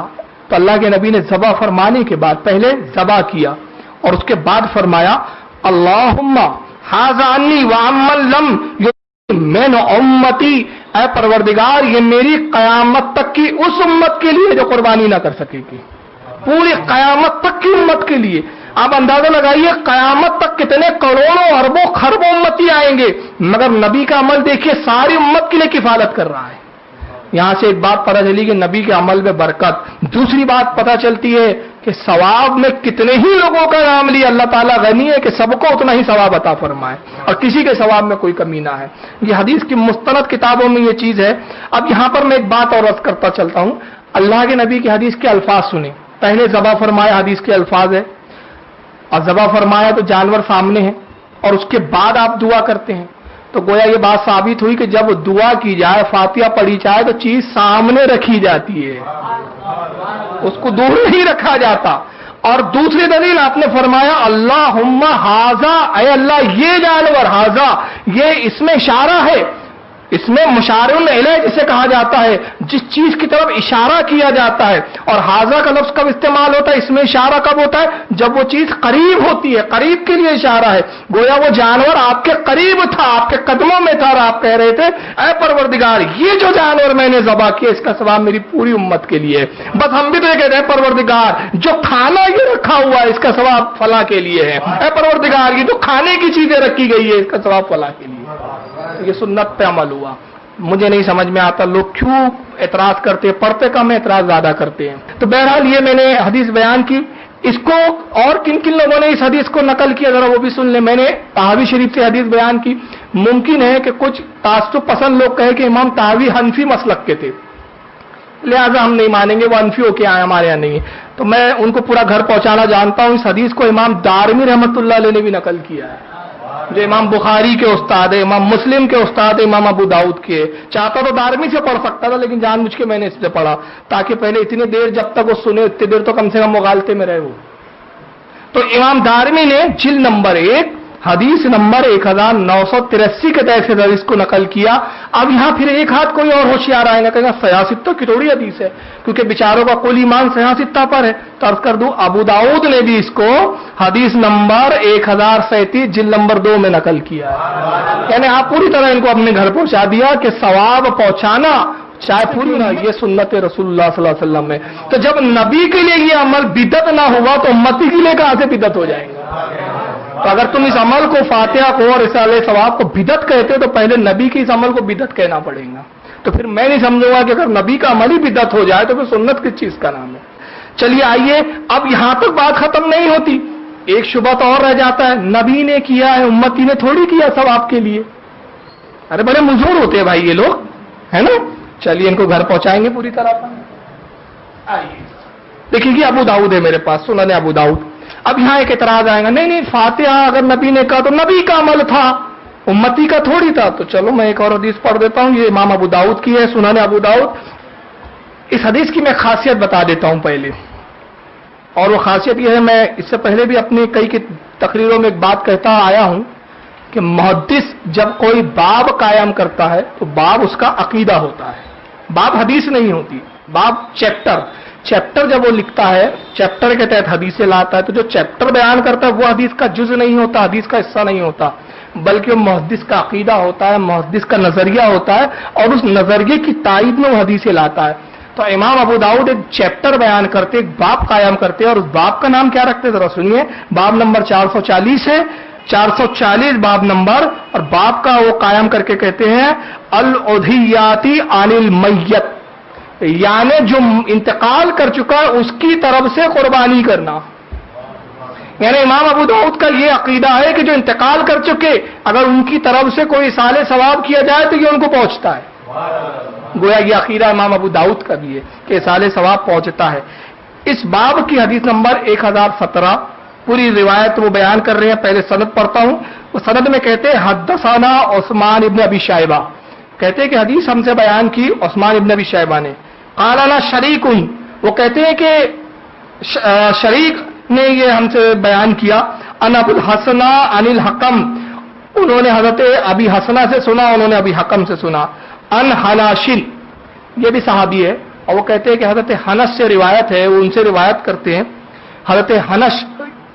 Speaker 3: تو اللہ کے نبی نے ذبح فرمانے کے بعد پہلے ذبح کیا اور اس کے بعد فرمایا اللہم ھذا عنی وعمن لم من امتی، اے پروردگار یہ میری قیامت تک کی اس امت کے لیے جو قربانی نہ کر سکے گی، پوری قیامت تک کی امت کے لیے۔ آپ اندازہ لگائیے قیامت تک کتنے کروڑوں اربوں خربوں امتی آئیں گے، مگر نبی کا عمل دیکھیے ساری امت کے لیے کفالت کر رہا ہے۔ یہاں سے ایک بات پتہ چلی کہ نبی کے عمل میں برکت۔ دوسری بات پتہ چلتی ہے کہ ثواب میں کتنے ہی لوگوں کا نام لیا، اللہ تعالیٰ غنی ہے کہ سب کو اتنا ہی ثواب عطا فرمائے اور کسی کے ثواب میں کوئی کمی نہ ہے۔ یہ حدیث کی مستند کتابوں میں یہ چیز ہے۔ اب یہاں پر میں ایک بات اور عرض کرتا چلتا ہوں، اللہ کے نبی کی حدیث کے الفاظ سنیں۔ پہلے ذبح فرمایا حدیث کے الفاظ ہے، اور ذبح فرمایا تو جانور سامنے ہے، اور اس کے بعد آپ دعا کرتے ہیں، تو گویا یہ بات ثابت ہوئی کہ جب دعا کی جائے، فاتحہ پڑھی جائے تو چیز سامنے رکھی جاتی ہے، اس کو دور نہیں رکھا جاتا۔ اور دوسری دلیل آپ نے فرمایا اللہم ھذا، اے اللہ یہ جانور، ھذا یہ اس میں اشارہ ہے، اس میں مشار الیہ جسے کہا جاتا ہے، جس چیز کی طرف اشارہ کیا جاتا ہے۔ اور ھذا کا لفظ کب استعمال ہوتا ہے، اس میں اشارہ کب ہوتا ہے، جب وہ چیز قریب ہوتی ہے، قریب کے لیے اشارہ ہے۔ گویا وہ جانور آپ کے قریب تھا، آپ کے قدموں میں تھا، اور آپ کہہ رہے تھے اے پروردگار یہ جو جانور میں نے ذبح کیا اس کا ثواب میری پوری امت کے لیے ہے۔ بس ہم بھی تو یہ کہتے ہیں پروردگار جو کھانا یہ رکھا ہوا ہے اس کا ثواب فلاں کے لیے ہے، اے پروردگار یہ جو کھانے کی چیزیں رکھی گئی ہے اس کا ثواب فلاں کے لیے۔ یہ سنت پہ عمل ہوا۔ مجھے نہیں سمجھ میں آتا لوگ کیوں اعتراض کرتے، پڑھتے کم اعتراض زیادہ کرتے ہیں۔ تو بہرحال یہ میں نے حدیث بیان کی، اس کو اور کن کن لوگوں نے اس حدیث کو نقل کیا ذرا وہ بھی سن لیں۔ میں نے طحاوی شریف سے حدیث بیان کی۔ ممکن ہے کہ کچھ تعصب پسند لوگ کہے کہ امام طحاوی حنفی مسلک کے تھے، لہٰذا ہم نہیں مانیں گے, وہ انفی ہو کے آئے, ہمارے یہاں نہیں ہے. تو میں ان کو پورا گھر پہنچانا جانتا ہوں. اس حدیث کو امام دارمی رحمۃ اللہ علیہ نے بھی نقل کیا ہے, جو امام بخاری کے استاد ہے, امام مسلم کے استاد ہے, امام ابو داؤد کے. چاہتا تو دارمی سے پڑھ سکتا تھا, لیکن جان مجھ کے میں نے اس سے پڑھا, تاکہ پہلے اتنی دیر جب تک وہ سنے اتنی دیر تو کم سے کم مغالطے میں رہے وہ. تو امام دارمی نے جلد نمبر 1 حدیث نمبر 1983 کے تحت سے حدیث کو نقل کیا. اب یہاں پھر ایک ہاتھ کوئی اور ہوشیار آئے گا, کہے گا سیاستہ کی تھوڑی حدیث ہے, کیونکہ بیچاروں کا کل ایمان سیاستہ پر ہے. تو عرض کر دوں ابو داؤد نے بھی اس کو حدیث نمبر 1037 جلد نمبر 2 میں نقل کیا ہے. یعنی آپ پوری طرح ان کو اپنے گھر پہنچا دیا کہ ثواب پہنچانا چاہے پوری نہ, یہ سنت رسول اللہ صلی اللہ علیہ وسلم میں. تو جب نبی کے لیے یہ عمل بدعت نہ ہوا تو امتی کے لیے کہاں سے بدعت ہو جائے گا؟ تو اگر تم اس عمل کو, فاتحہ کو اور رسالہ ثواب کو بدعت کہتے ہو تو پہلے نبی کے اس عمل کو بدعت کہنا پڑے گا. تو پھر میں نہیں سمجھوں گا کہ اگر نبی کا عمل ہی بدعت ہو جائے تو پھر سنت کس چیز کا نام ہے. چلیے آئیے, اب یہاں تک بات ختم نہیں ہوتی, ایک شبہ تو اور رہ جاتا ہے. نبی نے کیا ہے, امتی نے تھوڑی کیا ثواب کے لیے. ارے بڑے مزدور ہوتے ہیں بھائی یہ لوگ, ہے نا. چلیے ان کو گھر پہنچائیں گے پوری طرح. آئیے دیکھیے کہ ابو داؤد ہے میرے پاس, سنن ابو داؤد. اب یہاں ایک اعتراض آئے گا, نہیں فاتحہ اگر نبی نے کہا تو نبی کا عمل تھا, امتی کا تھوڑی تھا. تو چلو میں ایک اور حدیث پڑھ دیتا ہوں, یہ امام ابو داؤد کی ہے, سنن ابو داؤد. اس حدیث کی میں خاصیت بتا دیتا ہوں پہلے, اور وہ خاصیت یہ ہے, میں اس سے پہلے بھی اپنی کئی تقریروں میں ایک بات کہتا آیا ہوں کہ محدث جب کوئی باب قائم کرتا ہے تو باب اس کا عقیدہ ہوتا ہے, باب حدیث نہیں ہوتی. باب چیپٹر جب وہ لکھتا ہے, چیپٹر کے تحت حدیثیں لاتا ہے, تو جو چیپٹر بیان کرتا ہے وہ حدیث کا جز نہیں ہوتا, حدیث کا حصہ نہیں ہوتا, بلکہ وہ محدث کا عقیدہ ہوتا ہے, محدث کا نظریہ ہوتا ہے, اور اس نظریے کی تائید میں وہ حدیثیں لاتا ہے. تو امام ابو داؤد ایک چیپٹر بیان کرتے, ایک باب قائم کرتے, اور اس باب کا نام کیا رکھتے ذرا سنیے. باب نمبر 440 ہے, 440 باب نمبر, اور باب کا وہ قائم کر کے کہتے ہیں الادھیاتی عن المیت, یعنی جو انتقال کر چکا ہے اس کی طرف سے قربانی کرنا. یعنی امام ابو داؤد کا یہ عقیدہ ہے کہ جو انتقال کر چکے, اگر ان کی طرف سے کوئی اصالہ ثواب کیا جائے تو یہ ان کو پہنچتا ہے. گویا یہ عقیدہ امام ابو داؤد کا بھی ہے کہ اصالہ ثواب پہنچتا ہے. اس باب کی حدیث نمبر 1017 پوری روایت وہ بیان کر رہے ہیں. پہلے سند پڑھتا ہوں. وہ سند میں کہتے ہیں حدثنا عثمان ابن ابی شیبہ, کہتے ہیں کہ حدیث ہم سے بیان کی عثمان ابن ابی شیبہ نے. قال لنا شریک, وہ کہتے ہیں کہ شریک نے یہ ہم سے بیان کیا. ان ابو الحسن عن الحکم, انہوں نے حضرت ابی حسنہ سے سنا, انہوں نے ابی حکم سے سنا. ان حناشن, یہ بھی صحابی ہے, اور وہ کہتے ہیں کہ حضرت حنش سے روایت ہے, وہ ان سے روایت کرتے ہیں. حضرت حنش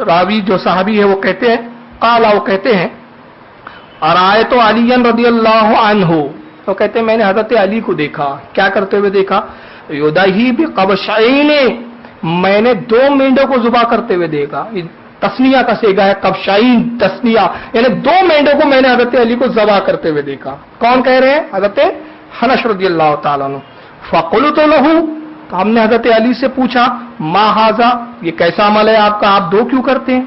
Speaker 3: راوی جو صحابی ہے وہ کہتے ہیں, قال, وہ کہتے ہیں ارایت علی رضی اللہ عنہ, وہ کہتے ہیں میں نے حضرت علی کو دیکھا. کیا کرتے ہوئے دیکھا؟ یدہی بقبشین, میں نے 2 مینڈوں کو ذبح کرتے ہوئے دیکھا. تسنیہ کا سیگا ہے, قبشین تسنیہ, یعنی 2 مینڈوں کو میں نے حضرت علی کو ذبح کرتے ہوئے دیکھا. کون کہہ رہے ہیں؟ حضرت حنش رضی اللہ تعالیٰ عنہ. فقلت لہ, تو ہم نے حضرت علی سے پوچھا, ما ھذا, یہ کیسا عمل ہے آپ کا, آپ 2 کیوں کرتے ہیں؟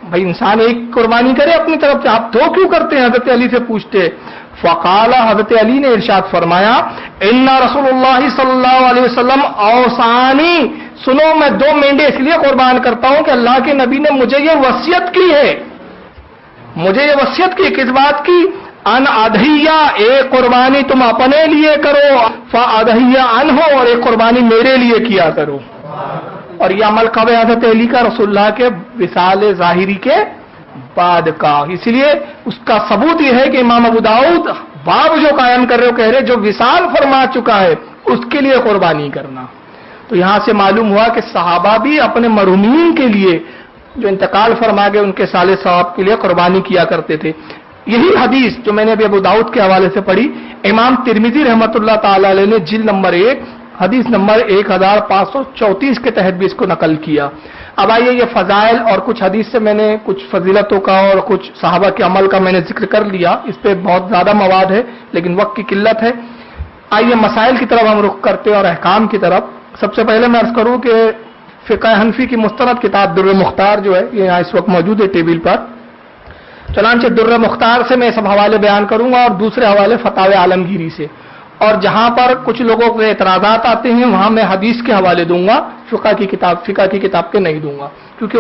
Speaker 3: بھائی انسان ایک قربانی کرے اپنی طرف سے, آپ 2 کیوں کرتے ہیں؟ حضرت علی سے پوچھتے. فقال, حضرت علی نے ارشاد فرمایا, ان رسول اللہ صلی اللہ علیہ وسلم اوصانی, سنو میں 2 مینڈے اس لیے قربان کرتا ہوں کہ اللہ کے نبی نے مجھے یہ وصیت کی ہے. مجھے یہ وصیت کی, کس بات کی؟ ان ادھیہ, ایک قربانی تم اپنے لیے کرو, فادھیہ عنہ, اور ایک قربانی میرے لیے کیا کرو. اور یہ عمل کب ہے حضرت علی کا؟ رسول اللہ کے وصال ظاہری کے بعد کا. اس لیے اس کا ثبوت یہ ہے کہ امام ابو داؤد باب جو قائم کر رہے ہو, کہہ رہے جو وصال فرما چکا ہے اس کے لیے قربانی کرنا. تو یہاں سے معلوم ہوا کہ صحابہ بھی اپنے مرحومین کے لیے جو انتقال فرما گئے ان کے صالح ثواب کے لیے قربانی کیا کرتے تھے. یہی حدیث جو میں نے ابھی ابو داؤد کے حوالے سے پڑھی, امام ترمذی رحمۃ اللہ تعالی علیہ نے جلد نمبر 1 حدیث نمبر 1534 کے تحت بھی اس کو نقل کیا. اب آئیے یہ فضائل اور کچھ حدیث سے میں نے کچھ فضیلتوں کا اور کچھ صحابہ کے عمل کا میں نے ذکر کر لیا, اس پہ بہت زیادہ مواد ہے لیکن وقت کی قلت ہے. آئیے مسائل کی طرف ہم رخ کرتے اور احکام کی طرف. سب سے پہلے میں عرض کروں کہ فقہ حنفی کی مستند کتاب در مختار جو ہے یہ یہاں اس وقت موجود ہے ٹیبل پر. چنانچہ در مختار سے میں سب حوالے بیان کروں گا اور دوسرے حوالے فتاوی عالمگیری سے, اور جہاں پر کچھ لوگوں کے اعتراضات آتے ہیں وہاں میں حدیث کے حوالے دوں گا، فقہ کی کتاب کے نہیں دوں گا، کیونکہ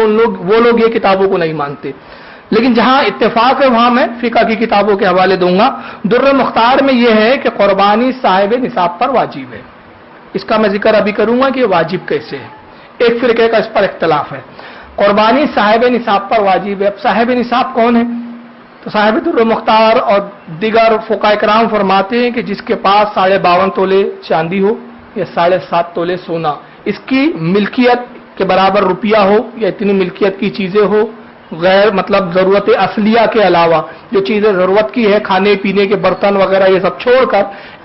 Speaker 3: وہ لوگ یہ کتابوں کو نہیں مانتے۔ لیکن جہاں اتفاق ہے وہاں میں فقہ کی کتابوں کے حوالے دوں گا۔ در مختار میں یہ ہے کہ قربانی صاحب نصاب پر واجب ہے۔ اس کا میں ذکر ابھی کروں گا کہ یہ واجب کیسے ہے، ایک فرقے کا اس پر اختلاف ہے۔ قربانی صاحب نصاب پر واجب ہے۔ اب صاحب نصاب کون ہے؟ تو صاحب در مختار اور دیگر فقہاء کرام فرماتے ہیں کہ جس کے پاس 52.5 تولے چاندی ہو یا 7.5 تولے سونا، اس کی ملکیت کے برابر روپیہ ہو یا اتنی ملکیت کی چیزیں ہو، غیر مطلب ضرورت اصلیہ کے علاوہ جو چیزیں ضرورت کی ہے، کھانے پینے کے برتن وغیرہ یہ سب چھوڑ کر،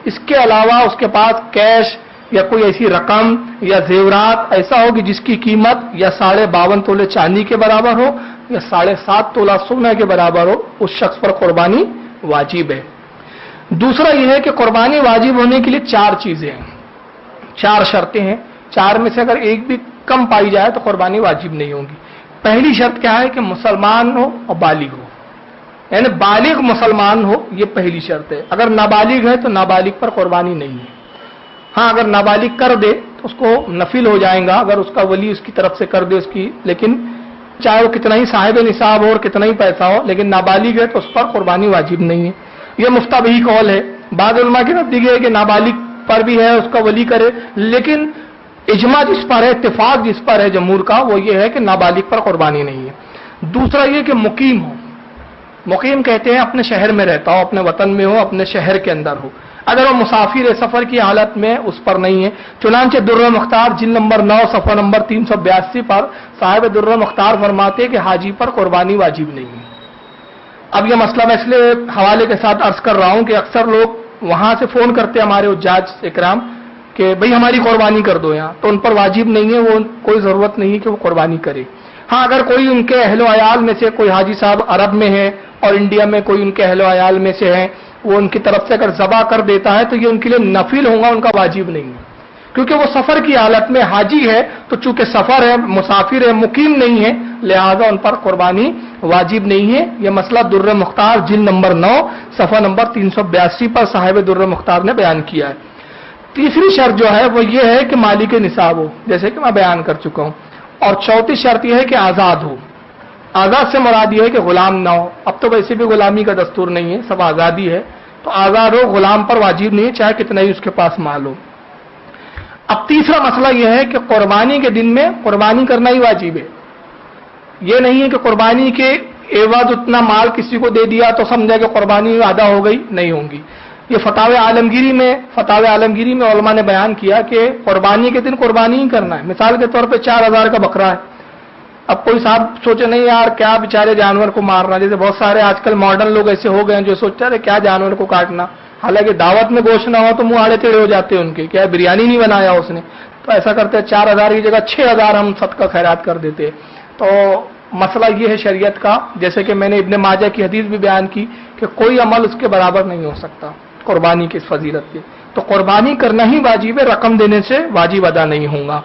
Speaker 3: اس کے علاوہ اس کے پاس کیش یا کوئی ایسی رقم یا زیورات ایسا ہو کہ جس کی قیمت یا 52.5 تولے چاندی کے برابر ہو یا 7.5 تولہ سونا کے برابر ہو، اس شخص پر قربانی واجب ہے۔ دوسرا یہ ہے کہ قربانی واجب ہونے کے لیے 4 چیزیں ہیں، 4 شرطیں ہیں۔ 4 میں سے اگر ایک بھی کم پائی جائے تو قربانی واجب نہیں ہوگی۔ پہلی شرط کیا ہے کہ مسلمان ہو اور بالغ ہو، یعنی بالغ مسلمان ہو، یہ پہلی شرط ہے۔ اگر نابالغ ہے تو نابالغ پر قربانی نہیں ہے۔ ہاں اگر نابالغ کر دے تو اس کو نفل ہو جائے گا، اگر اس کا ولی اس کی طرف سے کر دے اس کی، لیکن چاہے وہ کتنا ہی صاحب نصاب ہو اور کتنا ہی پیسہ ہو، لیکن نابالغ ہے تو اس پر قربانی واجب نہیں ہے۔ یہ مفتبی قول ہے۔ بعض علماء کے نزدیک ہے کہ نابالغ پر بھی ہے اس کا ولی کرے، لیکن اجماع جس پر ہے، اتفاق جس پر ہے جمہور کا، وہ یہ ہے کہ نابالغ پر قربانی نہیں ہے۔ دوسرا یہ کہ مقیم ہو۔ مقیم کہتے ہیں اپنے شہر میں رہتا ہو، اپنے وطن میں ہو، اپنے شہر کے اندر ہو۔ اگر وہ مسافر ہے، سفر کی حالت میں، اس پر نہیں ہے۔ چنانچہ در مختار جلد نمبر 9 صفحہ نمبر 382 پر صاحب در مختار فرماتے کہ حاجی پر قربانی واجب نہیں ہے۔ اب یہ مسئلہ میں اس لیے حوالے کے ساتھ عرض کر رہا ہوں کہ اکثر لوگ وہاں سے فون کرتے ہیں ہمارے حجاج اکرام کہ بھئی ہماری قربانی کر دو یہاں، تو ان پر واجب نہیں ہے، وہ کوئی ضرورت نہیں ہے کہ وہ قربانی کرے۔ ہاں اگر کوئی ان کے اہل و عیال میں سے کوئی حاجی صاحب عرب میں ہے اور انڈیا میں کوئی ان کے اہل و عیال میں سے ہے، وہ ان کی طرف سے اگر ذبح کر دیتا ہے تو یہ ان کے لیے نفل ہوگا، ان کا واجب نہیں ہے، کیونکہ وہ سفر کی حالت میں حاجی ہے، تو چونکہ سفر ہے، مسافر ہے، مقیم نہیں ہے، لہذا ان پر قربانی واجب نہیں ہے۔ یہ مسئلہ در مختار جلد نمبر 9 صفحہ نمبر 382 پر صاحب در مختار نے بیان کیا ہے۔ تیسری شرط جو ہے وہ یہ ہے کہ مالک نصاب ہو، جیسے کہ میں بیان کر چکا ہوں۔ اور چوتھی شرط یہ ہے کہ آزاد ہو۔ آزاد سے مراد یہ ہے کہ غلام نہ ہو، اب تو ویسے بھی غلامی کا دستور نہیں ہے، سب آزادی ہے، تو آزاد ہو، غلام پر واجب نہیں ہے چاہے کتنا ہی اس کے پاس مال ہو۔ اب تیسرا مسئلہ یہ ہے کہ قربانی کے دن میں قربانی کرنا ہی واجب ہے۔ یہ نہیں ہے کہ قربانی کے عوض اتنا مال کسی کو دے دیا تو سمجھا کہ قربانی ادا ہو گئی، نہیں ہوگی۔ یہ فتاوی عالمگیری میں علماء نے بیان کیا کہ قربانی کے دن قربانی ہی کرنا ہے۔ مثال کے طور پہ 4000 کا بکرا ہے، اب کوئی صاحب سوچے نہیں یار کیا بیچارے جانور کو مارنا، جیسے بہت سارے آج کل ماڈرن لوگ ایسے ہو گئے ہیں جو سوچتے ہیں کیا جانور کو کاٹنا، حالانکہ دعوت میں گوشت نہ ہو تو منہ آڑے ٹیڑے ہو جاتے ہیں ان کے، کیا بریانی نہیں بنایا اس نے، تو ایسا کرتے ہیں 4000 کی جگہ 6000 ہم صدقہ خیرات کر دیتے ہیں۔ تو مسئلہ یہ ہے شریعت کا، جیسے کہ میں نے ابن ماجہ کی حدیث بھی بیان کی کہ کوئی عمل اس کے برابر نہیں ہو سکتا قربانی کی فضیلت کے، تو قربانی کرنا ہی واجب ہے، رقم دینے سے واجب ادا نہیں ہوگا۔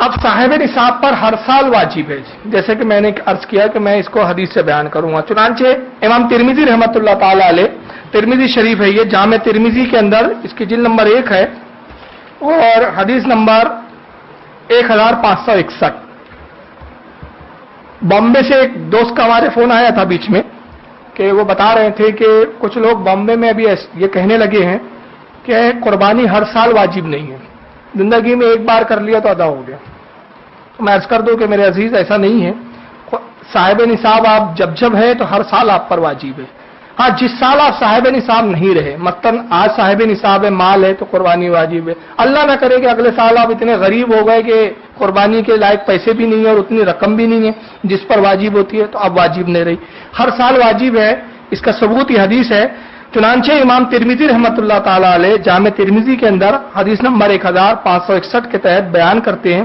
Speaker 3: اب صاحب نصاب پر ہر سال واجب ہے، جیسے کہ میں نے عرض کیا کہ میں اس کو حدیث سے بیان کروں گا۔ چنانچہ امام ترمذی رحمۃ اللہ تعالی علیہ، ترمذی شریف ہے یہ، جامع ترمذی کے اندر اس کی جلد نمبر 1 ہے اور حدیث نمبر 1561۔ بامبے سے ایک دوست کا ہمارے فون آیا تھا بیچ میں کہ وہ بتا رہے تھے کہ کچھ لوگ بامبے میں ابھی یہ کہنے لگے ہیں کہ قربانی ہر سال واجب نہیں ہے، زندگی میں ایک بار کر لیا تو ادا ہو گیا۔ تو میں عرض کر دوں کہ میرے عزیز ایسا نہیں ہے، صاحب نصاب آپ جب ہے تو ہر سال آپ پر واجب ہے۔ ہاں جس سال آپ صاحب نصاب نہیں رہے، مثلاً آج صاحب نصاب ہے، مال ہے تو قربانی واجب ہے، اللہ نہ کرے کہ اگلے سال آپ اتنے غریب ہو گئے کہ قربانی کے لائق پیسے بھی نہیں ہے اور اتنی رقم بھی نہیں ہے جس پر واجب ہوتی ہے، تو اب واجب نہیں رہی، ہر سال واجب ہے۔ اس کا ثبوت یہ حدیث ہے، چنانچہ امام ترمذی رحمۃ اللہ تعالی علیہ جامع ترمذی کے اندر حدیث نمبر 1561 کے تحت بیان کرتے ہیں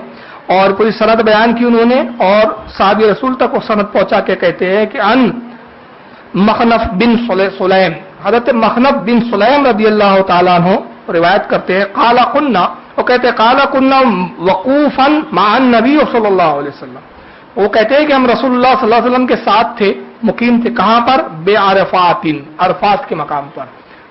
Speaker 3: اور پوری سند بیان کی انہوں نے، اور صحابی رسول تک وہ سند پہنچا کے کہتے ہیں کہ ان مخنف بن سلیم، حضرت مخنف بن سلیم رضی اللہ تعالیٰ عنہ روایت کرتے ہیں، قال قلنا، وہ کہتے ہیں قال قلنا وقوفا مع النبی صلی اللہ علیہ وسلم، وہ کہتے ہیں کہ ہم رسول اللہ صلی اللہ علیہ وسلم کے ساتھ تھے، مقیم تھے، کہاں پر؟ بے عرفات، عرفات کے مقام پر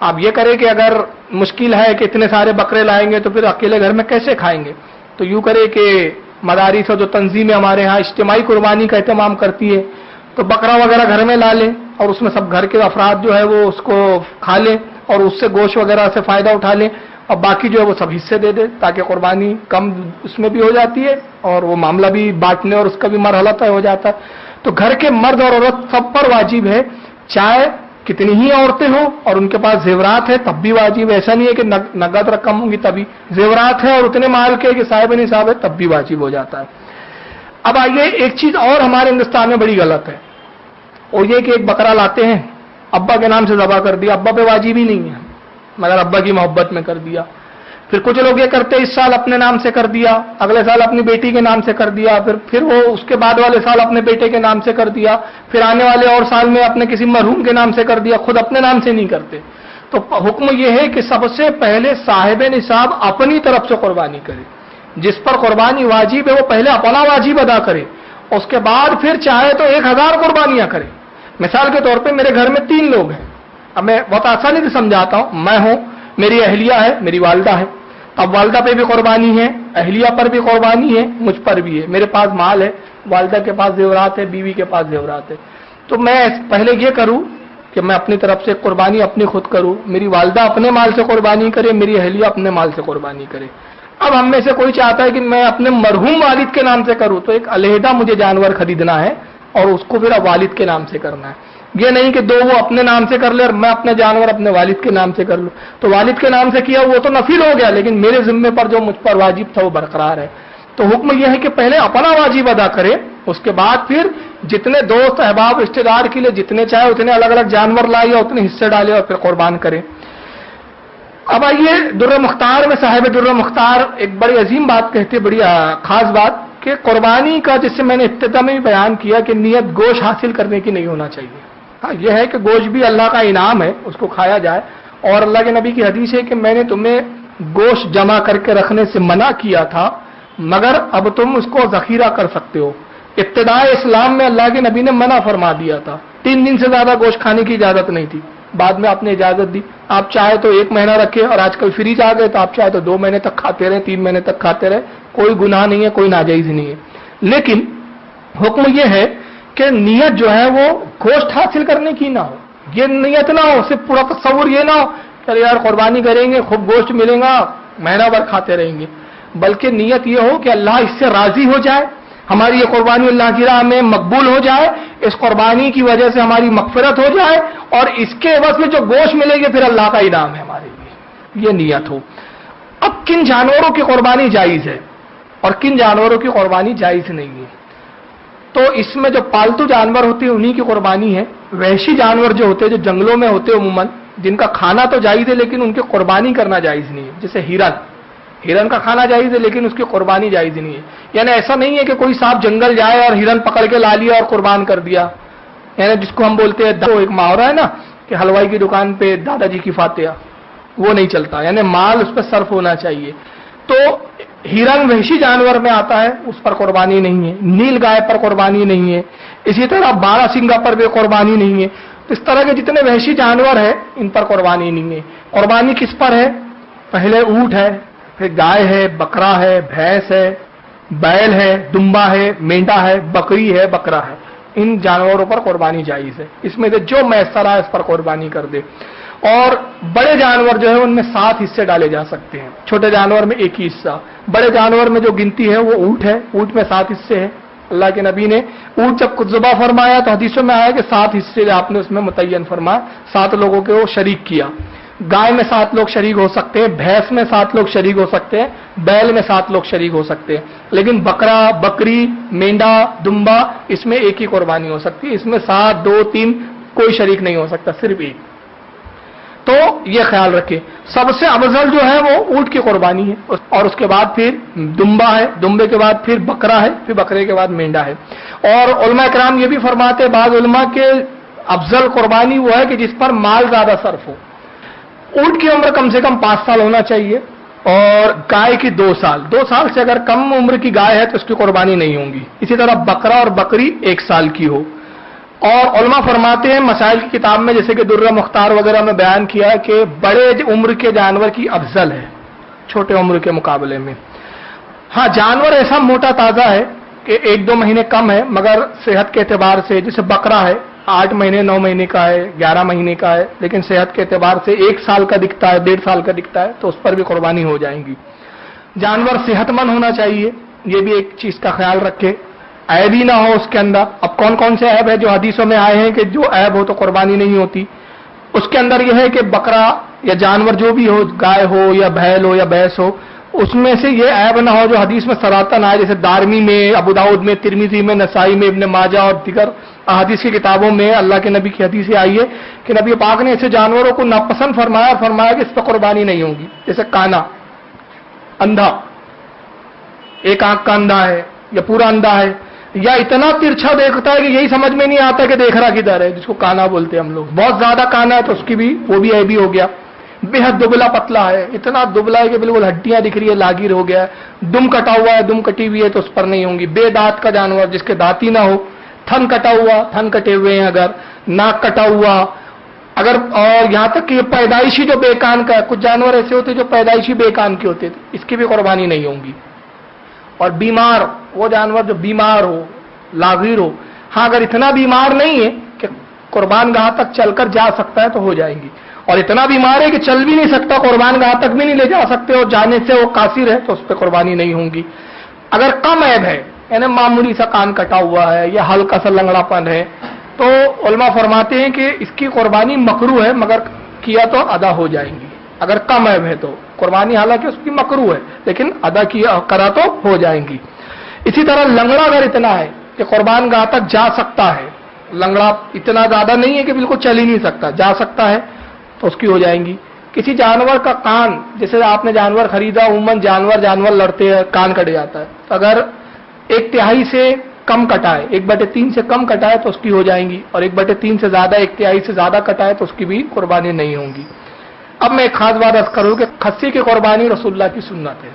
Speaker 3: آپ یہ کریں کہ اگر مشکل ہے کہ اتنے سارے بکرے لائیں گے تو پھر اکیلے گھر میں کیسے کھائیں گے، تو یوں کرے کہ مدارس اور جو تنظیمیں ہمارے ہاں اجتماعی قربانی کا اہتمام کرتی ہے تو بکرا وغیرہ گھر میں لا لیں اور اس میں سب گھر کے افراد جو ہے وہ اس کو کھا لیں اور اس سے گوشت وغیرہ سے فائدہ اٹھا لیں، اور باقی جو ہے وہ سب حصے دے دیں تاکہ قربانی کم اس میں بھی ہو جاتی ہے اور وہ معاملہ بھی بانٹنے اور اس کا بھی مرحلہ طے ہو جاتا ہے۔ تو گھر کے مرد اور عورت سب پر واجب ہے، چاہے کتنی ہی عورتیں ہوں اور ان کے پاس زیورات ہے تب بھی واجب ہے، ایسا نہیں ہے کہ نقد رقم ہوں گی تبھی، زیورات ہے اور اتنے مال کے کہ صاحب نصاب ہے تب بھی واجب ہو جاتا ہے۔ اب آئیے ایک چیز اور ہمارے ہندوستان میں بڑی غلط ہے، اور یہ کہ ایک بکرا لاتے ہیں ابا کے نام سے ذبح کر دیا، ابا پہ واجب ہی نہیں ہے مگر ابا کی محبت میں کر دیا۔ پھر کچھ لوگ یہ کرتے اس سال اپنے نام سے کر دیا، اگلے سال اپنی بیٹی کے نام سے کر دیا، پھر وہ اس کے بعد والے سال اپنے بیٹے کے نام سے کر دیا، پھر آنے والے اور سال میں اپنے کسی مرحوم کے نام سے کر دیا، خود اپنے نام سے نہیں کرتے۔ تو حکم یہ ہے کہ سب سے پہلے صاحب نصاب اپنی طرف سے قربانی کرے، جس پر قربانی واجب ہے وہ پہلے اپنا واجب ادا کرے، اس کے بعد پھر چاہے تو 1000 قربانیاں کرے۔ مثال کے طور پہ میرے گھر میں 3 لوگ ہیں، اب میں بہت آسانی سے سمجھاتا ہوں، میں ہوں، میری اہلیہ ہے، میری والدہ ہے، اب والدہ پہ بھی قربانی ہے، اہلیہ پر بھی قربانی ہے، مجھ پر بھی ہے، میرے پاس مال ہے، والدہ کے پاس زیورات ہے، بیوی کے پاس زیورات ہے، تو میں پہلے یہ کروں کہ میں اپنی طرف سے قربانی اپنی خود کروں، میری والدہ اپنے مال سے قربانی کرے، میری اہلیہ اپنے مال سے قربانی کرے۔ اب ہم میں سے کوئی چاہتا ہے کہ میں اپنے مرحوم والد کے نام سے کروں تو ایک علیحدہ مجھے جانور خریدنا ہے اور اس کو پھر والد کے نام سے کرنا ہے، یہ نہیں کہ 2 وہ اپنے نام سے کر لے اور میں اپنے جانور اپنے والد کے نام سے کر لوں، تو والد کے نام سے کیا وہ تو نفل ہو گیا لیکن میرے ذمے پر جو مجھ پر واجب تھا وہ برقرار ہے۔ تو حکم یہ ہے کہ پہلے اپنا واجب ادا کرے، اس کے بعد پھر جتنے دوست احباب رشتے دار کے لیے جتنے چاہے اتنے الگ الگ جانور لائے اور اتنے حصے ڈالے اور پھر قربان کرے۔ اب آئیے در مختار میں صاحب در مختار ایک بڑی عظیم بات کہتے، بڑی خاص بات کہ قربانی کا، جس سے میں نے ابتدا میں بھی بیان کیا کہ نیت گوشت حاصل کرنے کی نہیں ہونا چاہیے۔ ہاں یہ ہے کہ گوشت بھی اللہ کا انعام ہے، اس کو کھایا جائے، اور اللہ کے نبی کی حدیث ہے کہ میں نے تمہیں گوشت جمع کر کے رکھنے سے منع کیا تھا مگر اب تم اس کو ذخیرہ کر سکتے ہو۔ ابتدائے اسلام میں اللہ کے نبی نے منع فرما دیا تھا، 3 دن سے زیادہ گوشت کھانے کی اجازت نہیں تھی، بعد میں آپ نے اجازت دی، آپ چاہے تو 1 مہینہ رکھے، اور آج کل فریج آ گئے تو آپ چاہے تو 2 مہینے تک کھاتے رہے، 3 مہینے تک کھاتے رہے، کوئی گناہ نہیں ہے، کوئی ناجائز نہیں ہے۔ لیکن حکم یہ ہے کہ نیت جو ہے وہ گوشت حاصل کرنے کی نہ ہو، یہ نیت نہ ہو، صرف پورا تصور یہ نہ ہو کہ یار قربانی کریں گے خوب گوشت ملے گا مہینہ بھر کھاتے رہیں گے، بلکہ نیت یہ ہو کہ اللہ اس سے راضی ہو جائے، ہماری یہ قربانی اللہ کی راہ میں مقبول ہو جائے، اس قربانی کی وجہ سے ہماری مغفرت ہو جائے، اور اس کے عوض میں جو گوشت ملے گی پھر اللہ کا انعام ہے ہمارے لیے، یہ نیت ہو۔ اب کن جانوروں کی قربانی جائز ہے اور کن جانوروں کی قربانی جائز نہیں ہے، تو اس میں جو پالتو جانور ہوتے ہیں انہی کی قربانی ہے۔ وحشی جانور جو ہوتے ہیں، جو جنگلوں میں ہوتے ہیں عموماً، جن کا کھانا تو جائز ہے لیکن ان کی قربانی کرنا جائز نہیں ہے، جیسے ہرن کا کھانا جائز ہے لیکن اس کی قربانی جائز نہیں ہے۔ یعنی ایسا نہیں ہے کہ کوئی صاحب جنگل جائے اور ہرن پکڑ کے لا لیا اور قربان کر دیا، یعنی جس کو ہم بولتے ہیں ایک محاورہ ہے نا کہ حلوائی کی دکان پہ دادا جی کی فاتحہ، وہ نہیں چلتا، یعنی مال اس پہ صرف ہونا چاہیے۔ تو ہرن وحشی جانور میں آتا ہے، اس پر قربانی نہیں ہے، نیل گائے پر قربانی نہیں ہے، اسی طرح بارہ سنگا پر بھی قربانی نہیں ہے۔ تو اس طرح کے جتنے وحشی جانور ہیں ان پر قربانی نہیں ہے۔ قربانی کس پر ہے؟ پہلے اونٹ ہے، پھر گائے ہے، بکرا ہے، بھینس ہے، بیل ہے، دمبا ہے، مینڈا ہے، بکری ہے، بکرا ہے، ان جانوروں پر قربانی جائز ہے۔ اس میں سے جو میسر ہے اس پر قربانی کر دے۔ اور بڑے جانور جو ہے ان میں 7 حصے ڈالے جا سکتے ہیں، چھوٹے جانور میں 1 ہی حصہ، بڑے جانور میں جو گنتی ہے وہ اونٹ ہے، اونٹ میں 7 حصے ہیں۔ اللہ کے نبی نے اونٹ جب ذبح فرمایا تو حدیثوں میں آیا کہ 7 حصے آپ نے اس میں متعین فرمایا، 7 لوگوں کو وہ شریک کیا۔ گائے میں 7 لوگ شریک ہو سکتے ہیں، بھینس میں 7 لوگ شریک ہو سکتے ہیں، بیل میں 7 لوگ شریک ہو سکتے ہیں، لیکن بکرا، بکری، مینڈا، دمبا اس میں 1 ہی قربانی ہو سکتی ہے، اس میں 7، 2، 3 کوئی شریک نہیں ہو سکتا، صرف 1۔ تو یہ خیال رکھیں، سب سے افضل جو ہے وہ اونٹ کی قربانی ہے، اور اس کے بعد پھر دمبا ہے، دمبے کے بعد پھر بکرا ہے، پھر بکرے کے بعد مینڈا ہے۔ اور علماء کرام یہ بھی فرماتے ہیں، بعض علماء کے افضل قربانی وہ ہے کہ جس پر مال زیادہ صرف ہو۔ اونٹ کی عمر کم سے کم 5 سال ہونا چاہیے، اور گائے کی 2 سال، 2 سال سے اگر کم عمر کی گائے ہے تو اس کی قربانی نہیں ہوگی۔ اسی طرح بکرا اور بکری 1 سال کی ہو۔ اور علماء فرماتے ہیں مسائل کی کتاب میں، جیسے کہ درہ مختار وغیرہ میں بیان کیا کہ بڑے عمر کے جانور کی افضل ہے چھوٹے عمر کے مقابلے میں۔ ہاں جانور ایسا موٹا تازہ ہے کہ 1-2 مہینے کم ہے، مگر صحت کے اعتبار سے جیسے بکرا ہے 8 مہینے 9 مہینے کا ہے 11 مہینے کا ہے، لیکن صحت کے اعتبار سے 1 سال کا دکھتا ہے 1.5 سال کا دکھتا ہے، تو اس پر بھی قربانی ہو جائیں گی۔ جانور صحت مند ہونا چاہیے، یہ بھی ایک چیز کا خیال رکھے، عیب ہی نہ ہو اس کے اندر۔ اب کون کون سے عیب ہے جو حدیثوں میں آئے ہیں کہ جو عیب ہو تو قربانی نہیں ہوتی؟ اس کے اندر یہ ہے کہ بکرا یا جانور جو بھی ہو، گائے ہو یا بھیل ہو یا بھینس ہو، اس میں سے یہ عیب نہ ہو جو حدیث میں سراتن آئے، جیسے دارمی میں، ابو داؤد میں، ترمذی میں، نسائی میں، ابن ماجہ اور دیگر احادیث کی کتابوں میں اللہ کے نبی کی حدیث آئی ہے کہ نبی پاک نے ایسے جانوروں کو ناپسند فرمایا کہ اس پہ قربانی نہیں ہوگی، جیسے کانا، اندھا، ایک آنکھ کا اندھا ہے یا پورا اندھا ہے، یا اتنا ترچھا دیکھتا ہے کہ یہی سمجھ میں نہیں آتا کہ دیکھ رہا کدھر ہے، جس کو کانا بولتے ہیں ہم لوگ۔ بہت زیادہ کانا ہے تو اس کی بھی وہ بھی عیبی ہو گیا۔ بے حد دبلا پتلا ہے، اتنا دبلا ہے کہ بالکل ہڈیاں دکھ رہی ہے، لاگیر ہو گیا ہے، دم کٹا ہوا ہے، دم کٹی ہوئی ہے تو اس پر نہیں ہوں گی۔ بے دانت کا جانور جس کے دانت ہی نہ ہو، تھن کٹا ہوا، تھن کٹے ہوئے ہیں اگر، ناک کٹا ہوا اگر، اور یہاں تک کہ یہ پیدائشی جو بے کان کا ہے، کچھ جانور ایسے ہوتے جو پیدائشی بے کان کے ہوتے تھے، اس کی بھی قربانی نہیں ہوں گی۔ اور بیمار، وہ جانور جو بیمار ہو، لاغیر ہو، ہاں اگر اتنا بیمار نہیں ہے کہ قربان گاہ تک چل کر جا سکتا ہے تو ہو جائیں گی، اور اتنا بیمار ہے کہ چل بھی نہیں سکتا، قربان گاہ تک بھی نہیں لے جا سکتے اور جانے سے وہ قاصر ہے تو اس پہ قربانی نہیں ہوں گی۔ اگر کم عیب ہے یعنی معمولی سا کان کٹا ہوا ہے یا ہلکا سا لنگڑا پن ہے تو علماء فرماتے ہیں کہ اس کی قربانی مکروہ ہے، مگر کیا تو ادا ہو جائیں گی۔ اگر کم عیب ہے تو قربانی حالانکہ اس کی مکروہ ہے لیکن ادا کیا کرا تو ہو جائیں گی۔ اسی طرح لنگڑا اگر اتنا ہے کہ قربان گاہ تک جا سکتا ہے، لنگڑا اتنا زیادہ نہیں ہے کہ بالکل چل ہی نہیں سکتا، جا سکتا ہے تو اس کی ہو جائیں گی۔ کسی جانور کا کان، جیسے آپ نے جانور خریدا، عموماً جانور لڑتے ہیں کان کٹ جاتا ہے، اگر 1/3 سے کم کٹا ہے، 1/3 سے کم کٹا ہے تو اس کی ہو جائیں گی، اور 1/3 سے زیادہ، 1/3 سے زیادہ کٹا ہے تو اس کی بھی قربانی نہیں ہوں گی۔ اب میں ایک خاص بات عرض کروں کہ خصی کی قربانی رسول اللہ کی سنت ہے۔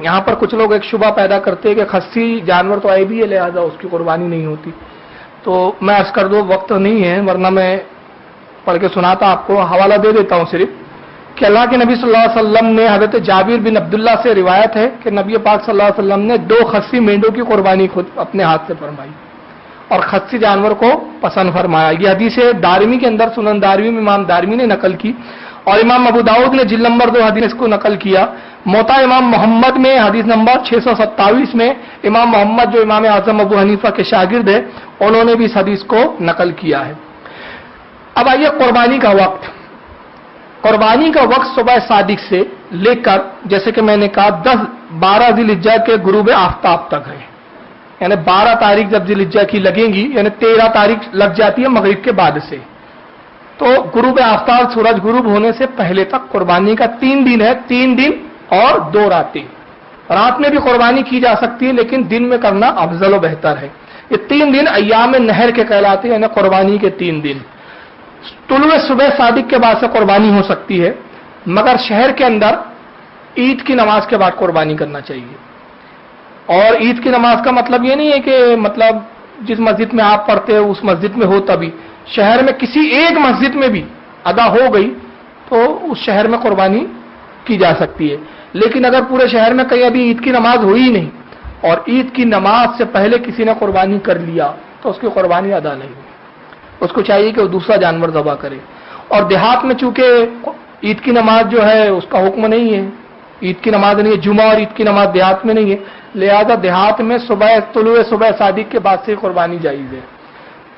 Speaker 3: یہاں پر کچھ لوگ ایک شبہ پیدا کرتے ہیں کہ خصی جانور تو عیبی ہے لہذا اس کی قربانی نہیں ہوتی، تو میں عرض کر دوں وقت نہیں ہے ورنہ میں پڑھ کے سناتا آپ کو، حوالہ دے دیتا ہوں صرف کہ اللہ کے نبی صلی اللہ علیہ وسلم نے، حضرت جابر بن عبداللہ سے روایت ہے کہ نبی پاک صلی اللہ علیہ وسلم نے 2 خصی مینڈوں کی قربانی خود اپنے ہاتھ سے فرمائی اور خصی جانور کو پسند فرمایا۔ یہ حدیث دارمی کے اندر، سنن دارمی میں امام دارمی نے نقل کی، اور امام ابو داؤد نے جلد نمبر 2 حدیث کو نقل کیا۔ موطا امام محمد میں حدیث نمبر 627 میں امام محمد جو امام اعظم ابو حنیفہ کے شاگرد ہیں انہوں نے بھی اس حدیث کو نقل کیا ہے۔ اب آئیے قربانی کا وقت۔ قربانی کا وقت صبح صادق سے لے کر، جیسے کہ میں نے کہا 12 ذی الحجہ کے غروب آفتاب تک ہے، یعنی 12 تاریخ جب ذی الحجہ کی لگیں گی یعنی 13 تاریخ لگ جاتی ہے مغرب کے بعد سے، تو غروب آفتاب سورج غروب ہونے سے پہلے تک قربانی کا 3 دن ہے، 3 دن اور 2 راتیں۔ رات میں بھی قربانی کی جا سکتی ہے لیکن دن میں کرنا افضل و بہتر ہے۔ یہ 3 دن ایام نہر کے کہلاتے ہیں، یعنی قربانی کے 3 دن۔ طلوع صبح صادق کے بعد سے قربانی ہو سکتی ہے، مگر شہر کے اندر عید کی نماز کے بعد قربانی کرنا چاہیے۔ اور عید کی نماز کا مطلب یہ نہیں ہے کہ مطلب جس مسجد میں آپ پڑھتے ہو اس مسجد میں ہو تبھی، شہر میں کسی ایک مسجد میں بھی ادا ہو گئی تو اس شہر میں قربانی کی جا سکتی ہے، لیکن اگر پورے شہر میں کہیں ابھی عید کی نماز ہوئی نہیں اور عید کی نماز سے پہلے کسی نے قربانی کر لیا تو اس کی قربانی ادا نہیں ہوئی، اس کو چاہیے کہ وہ دوسرا جانور ذبح کرے۔ اور دیہات میں چونکہ عید کی نماز جو ہے اس کا حکم نہیں ہے، عید کی نماز نہیں ہے، جمعہ اور عید کی نماز دیہات میں نہیں ہے، لہذا دیہات میں طلوع صبح صادق کے بعد سے قربانی جائز ہے۔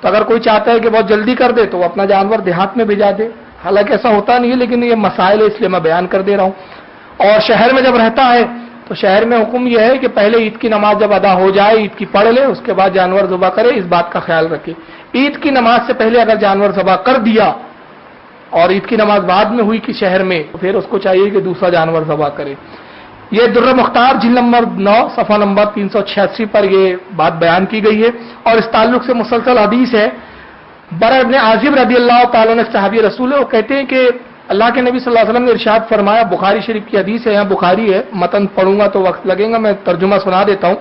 Speaker 3: تو اگر کوئی چاہتا ہے کہ بہت جلدی کر دے تو وہ اپنا جانور دیہات میں بھیجا دے، حالانکہ ایسا ہوتا نہیں ہے لیکن یہ مسائل ہے اس لیے میں بیان کر دے رہا ہوں۔ اور شہر میں جب رہتا ہے تو شہر میں حکم یہ ہے کہ پہلے عید کی نماز جب ادا ہو جائے، عید کی پڑھ لے، اس کے بعد جانور ذبح کرے، اس بات کا خیال رکھے۔ عید کی نماز سے پہلے اگر جانور ذبح کر دیا اور عید کی نماز بعد میں ہوئی کہ شہر میں، تو پھر اس کو چاہیے کہ دوسرا جانور ذبح کرے۔ یہ درہ مختار جلد نمبر 9 صفحہ نمبر 386 پر یہ بات بیان کی گئی ہے، اور اس تعلق سے مسلسل حدیث ہے۔ برا ابن عازب رضی اللہ تعالیٰ نے صحابی رسول ہے، وہ کہتے ہیں کہ اللہ کے نبی صلی اللہ علیہ وسلم نے ارشاد فرمایا، بخاری شریف کی حدیث ہے، یہاں بخاری ہے، متن پڑھوں گا تو وقت لگے گا، میں ترجمہ سنا دیتا ہوں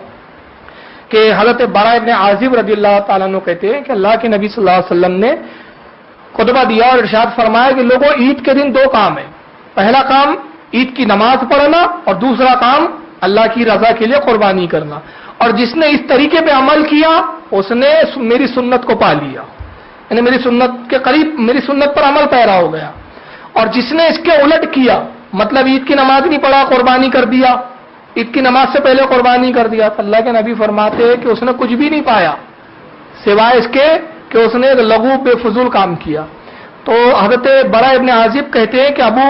Speaker 3: کہ حضرت برا ابن عازب رضی اللہ تعالیٰ عنہ کہتے ہیں کہ اللہ کے نبی صلی اللہ علیہ وسلم نے خطبہ دیا اور ارشاد فرمایا کہ لوگوں عید کے دن دو کام ہیں، پہلا کام عید کی نماز پڑھنا اور دوسرا کام اللہ کی رضا کے لیے قربانی کرنا، اور جس نے اس طریقے پہ عمل کیا اس نے میری سنت کو پا لیا، یعنی میری سنت کے قریب میری سنت پر عمل پیرا ہو گیا، اور جس نے اس کے الٹ کیا مطلب عید کی نماز نہیں پڑھا قربانی کر دیا، عید کی نماز سے پہلے قربانی کر دیا، تو اللہ کے نبی فرماتے ہیں کہ اس نے کچھ بھی نہیں پایا سوائے اس کے کہ اس نے لغو بے فضول کام کیا۔ تو حضرت برا ابن عازب کہتے ہیں کہ ابو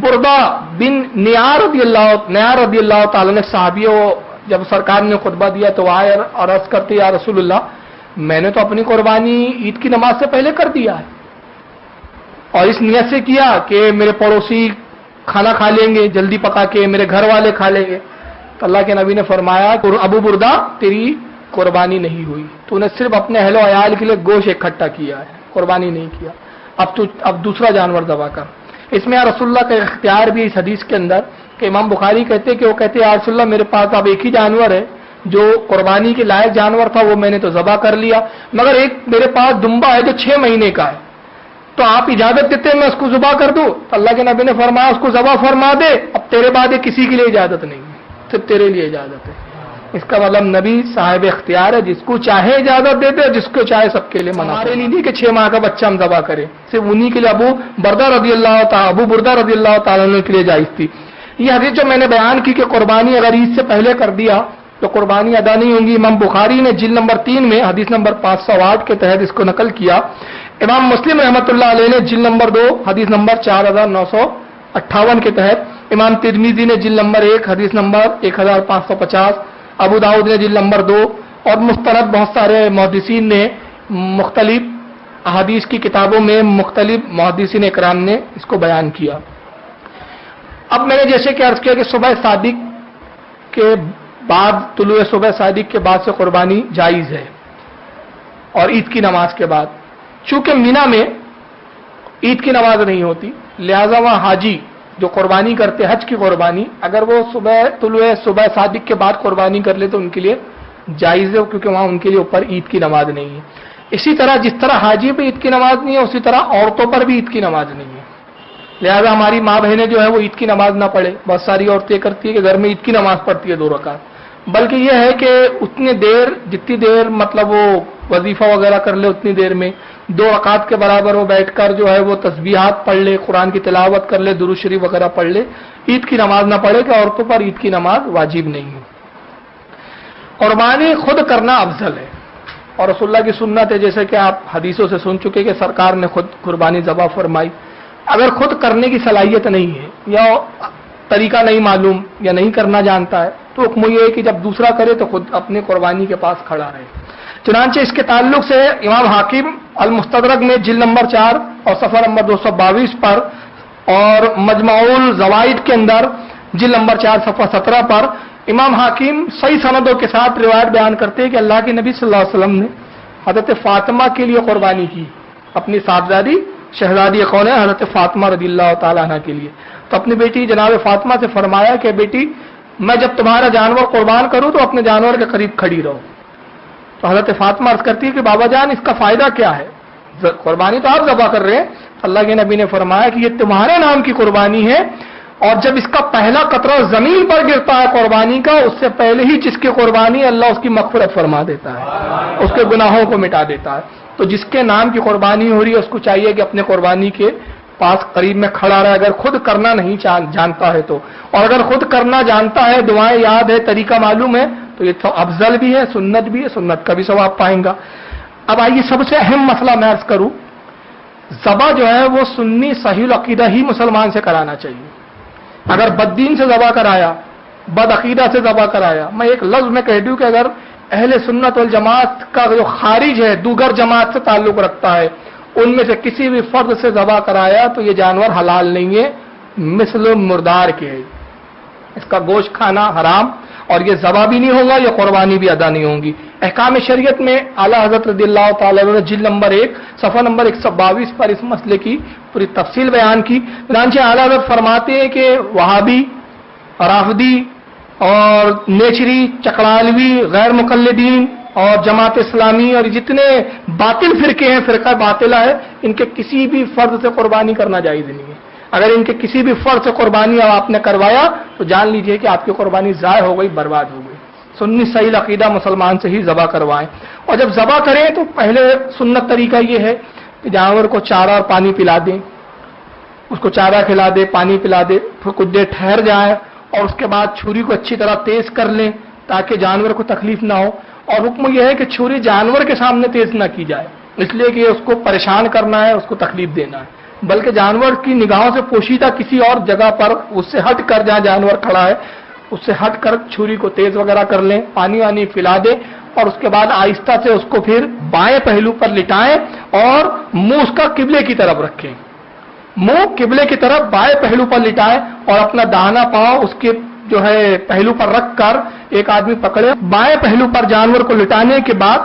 Speaker 3: بردہ بن نیار رضی اللہ تعالیٰ نے صحابی جب سرکار نے خطبہ دیا تو آئے اور عرض کرتے یا رسول اللہ میں نے تو اپنی قربانی عید کی نماز سے پہلے کر دیا ہے اور اس نیت سے کیا کہ میرے پڑوسی کھانا کھا لیں گے جلدی پکا کے، میرے گھر والے کھا لیں گے، تو اللہ کے نبی نے فرمایا کہ ابو بردہ تیری قربانی نہیں ہوئی، تو نے صرف اپنے اہل و عیال کے لیے گوشت اکٹھا کیا ہے، قربانی نہیں کیا، اب دوسرا جانور ذبح کر۔ اس میں رسول اللہ کا اختیار بھی اس حدیث کے اندر کہ امام بخاری کہتے کہ وہ کہتے یا رسول اللہ میرے پاس اب ایک ہی جانور ہے جو قربانی کے لائق جانور تھا، وہ میں نے تو ذبح کر لیا، مگر ایک میرے پاس دمبا ہے جو 6 مہینے کا ہے، تو آپ اجازت دیتے ہیں میں اس کو ذبح کر دوں؟ تو اللہ کے نبی نے فرمایا اس کو ذبح فرما دے، اب تیرے بعد کسی کے لیے اجازت نہیں ہے، صرف تیرے لیے اجازت ہے۔ اس کا مطلب نبی صاحب اختیار ہے، جس کو چاہے اجازت دیتے اور جس کو چاہے سب کے لیے منع۔ ہمارے لیے نہیں کہ 6 ماہ کا بچہ ہم ذبح کریں، صرف انہی کے لیے ابو بردہ رضی اللہ تعالیٰ عنہ کے لیے جائز تھی۔ یہ حدیث جو میں نے بیان کی کہ قربانی اگر عید سے پہلے کر دیا تو قربانی ادا نہیں ہوں گی، امام بخاری نے جلد نمبر 3 میں حدیث نمبر 508 کے تحت اس کو نقل کیا، امام مسلم رحمۃ اللہ علیہ نے جلد نمبر 2 حدیث نمبر 4958 کے تحت، امام ترمذی نے جلد نمبر 1 حدیث نمبر 1550، ابو داؤد نے جلد نمبر 2 اور مستند بہت سارے محدثین نے مختلف احادیث کی کتابوں میں مختلف محدثین اکرام نے اس کو بیان کیا۔ اب میں نے جیسے کہ عرض کیا کہ صبح صادق کے بعد طلوع صبح صادق کے بعد سے قربانی جائز ہے اور عید کی نماز کے بعد، چونکہ مینا میں عید کی نماز نہیں ہوتی لہذا وہاں حاجی جو قربانی کرتے حج کی قربانی اگر وہ طلوع صبح صادق کے بعد قربانی کر لے تو ان کے لیے جائز ہے، کیونکہ وہاں ان کے لیے اوپر عید کی نماز نہیں ہے۔ اسی طرح جس طرح حاجی پہ عید کی نماز نہیں ہے اسی طرح عورتوں پر بھی عید کی نماز نہیں ہے، لہذا ہماری ماں بہنیں جو ہے وہ عید کی نماز نہ پڑھے، بہت ساری عورتیں کرتی ہے کہ گھر میں عید کی نماز پڑھتی ہے 2 رکعت، بلکہ یہ ہے کہ اتنی دیر جتنی دیر مطلب وہ وظیفہ وغیرہ کر لے اتنی دیر میں 2 رکعت کے برابر وہ بیٹھ کر جو ہے وہ تسبیحات پڑھ لے، قرآن کی تلاوت کر لے، درود شریف وغیرہ پڑھ لے، عید کی نماز نہ پڑھے کہ عورتوں پر عید کی نماز واجب نہیں ہے۔ قربانی خود کرنا افضل ہے اور رسول اللہ کی سنت ہے، جیسے کہ آپ حدیثوں سے سن چکے کہ سرکار نے خود قربانی ذبح فرمائی۔ اگر خود کرنے کی صلاحیت نہیں ہے یا طریقہ نہیں معلوم یا نہیں کرنا جانتا ہے تو حکم یہ ہے کہ جب دوسرا کرے تو خود اپنی قربانی کے پاس کھڑا رہے۔ چنانچہ اس کے تعلق سے امام حاکم المستدرک میں جلد نمبر 4 اور صفحہ نمبر 222 پر اور مجمع الزوائد کے اندر جلد نمبر 4 صفحہ 17 پر امام حاکم صحیح سندوں کے ساتھ روایت بیان کرتے ہیں کہ اللہ کے نبی صلی اللہ علیہ وسلم نے حضرت فاطمہ کے لیے قربانی کی، اپنی صاحبزادی شہزادی کون ہے حضرت فاطمہ رضی اللہ تعالیٰ عنہ کے لیے، تو اپنی بیٹی جناب فاطمہ سے فرمایا کہ بیٹی میں جب تمہارا جانور قربان کروں تو اپنے جانور کے قریب کھڑی رہو، تو حضرت فاطمہ عرض کرتی ہے کہ بابا جان اس کا فائدہ کیا ہے، قربانی تو آپ ذبح کر رہے ہیں، اللہ کے نبی نے فرمایا کہ یہ تمہارے نام کی قربانی ہے اور جب اس کا پہلا قطرہ زمین پر گرتا ہے قربانی کا اس سے پہلے ہی جس کی قربانی اللہ اس کی مغفرت فرما دیتا ہے، اس کے گناہوں کو مٹا دیتا ہے، تو جس کے نام کی قربانی ہو رہی ہے اس کو چاہیے کہ اپنے قربانی کے پاس قریب میں کھڑا رہے، اگر خود کرنا نہیں جانتا ہے تو، اور اگر خود کرنا جانتا ہے دعائیں یاد ہے طریقہ معلوم ہے تو یہ تو افضل بھی ہے، سنت بھی ہے، سنت کا بھی ثواب پائیں گا۔ اب آئیے سب سے اہم مسئلہ میں عرض کروں، ذبح جو ہے وہ سنی صحیح العقیدہ ہی مسلمان سے کرانا چاہیے، اگر بددین سے ذبح کرایا، بد عقیدہ سے ذبح کرایا، میں ایک لفظ میں کہہ دوں کہ اگر اہل سنت والجماعت کا جو خارج ہے دوگر جماعت سے تعلق رکھتا ہے ان میں سے کسی بھی فرد سے ذبح کرایا تو یہ جانور حلال نہیں ہے، مثل مردار کے ہے، اس کا گوشت کھانا حرام اور یہ ذبح بھی نہیں ہوگا، یہ قربانی بھی ادا نہیں ہوں گی۔ احکام شریعت میں اعلیٰ حضرت رضی اللہ تعالیٰ عنہ نے جلد نمبر 1 صفحہ نمبر 122 پر اس مسئلے کی پوری تفصیل بیان کی، چنانچہ اعلیٰ حضرت فرماتے ہیں کہ وہابی، رافضی اور نیچری، چکڑالوی، غیر مقلدین اور جماعت اسلامی اور جتنے باطل فرقے ہیں، فرقہ باطلہ ہے، ان کے کسی بھی فرد سے قربانی کرنا جائز نہیں ہے۔ اگر ان کے کسی بھی فرد سے قربانی آپ نے کروایا تو جان لیجئے کہ آپ کی قربانی ضائع ہو گئی، برباد ہو گئی۔ سنی صحیح عقیدہ مسلمان سے ہی ذبح کروائیں، اور جب ذبح کریں تو پہلے سنت طریقہ یہ ہے کہ جانور کو چارہ اور پانی پلا دیں، اس کو چارہ کھلا دے، پانی پلا دے، پھر کچھ دیر ٹھہر جائیں اور اس کے بعد چھری کو اچھی طرح تیز کر لیں تاکہ جانور کو تکلیف نہ ہو۔ اور حکم یہ ہے کہ چھری جانور کے سامنے تیز نہ کی جائے، اس لیے کہ اس کو پریشان کرنا ہے، اس کو تکلیف دینا ہے، بلکہ جانور کی نگاہوں سے پوشیدہ کسی اور جگہ پر اس سے ہٹ کر، جہاں جانور کھڑا ہے اس سے ہٹ کر چھری کو تیز وغیرہ کر لیں، پانی وانی پلا دیں، اور اس کے بعد آہستہ سے اس کو پھر بائیں پہلو پر لٹائیں اور منہ اس کا قبلے کی طرف رکھیں، منہ قبلے کی طرف بائیں پہلو پر لٹائیں اور اپنا داہنا پاؤں اس کے جو ہے پہلو پر رکھ کر ایک آدمی پکڑے، بائیں پہلو پر جانور کو لٹانے کے بعد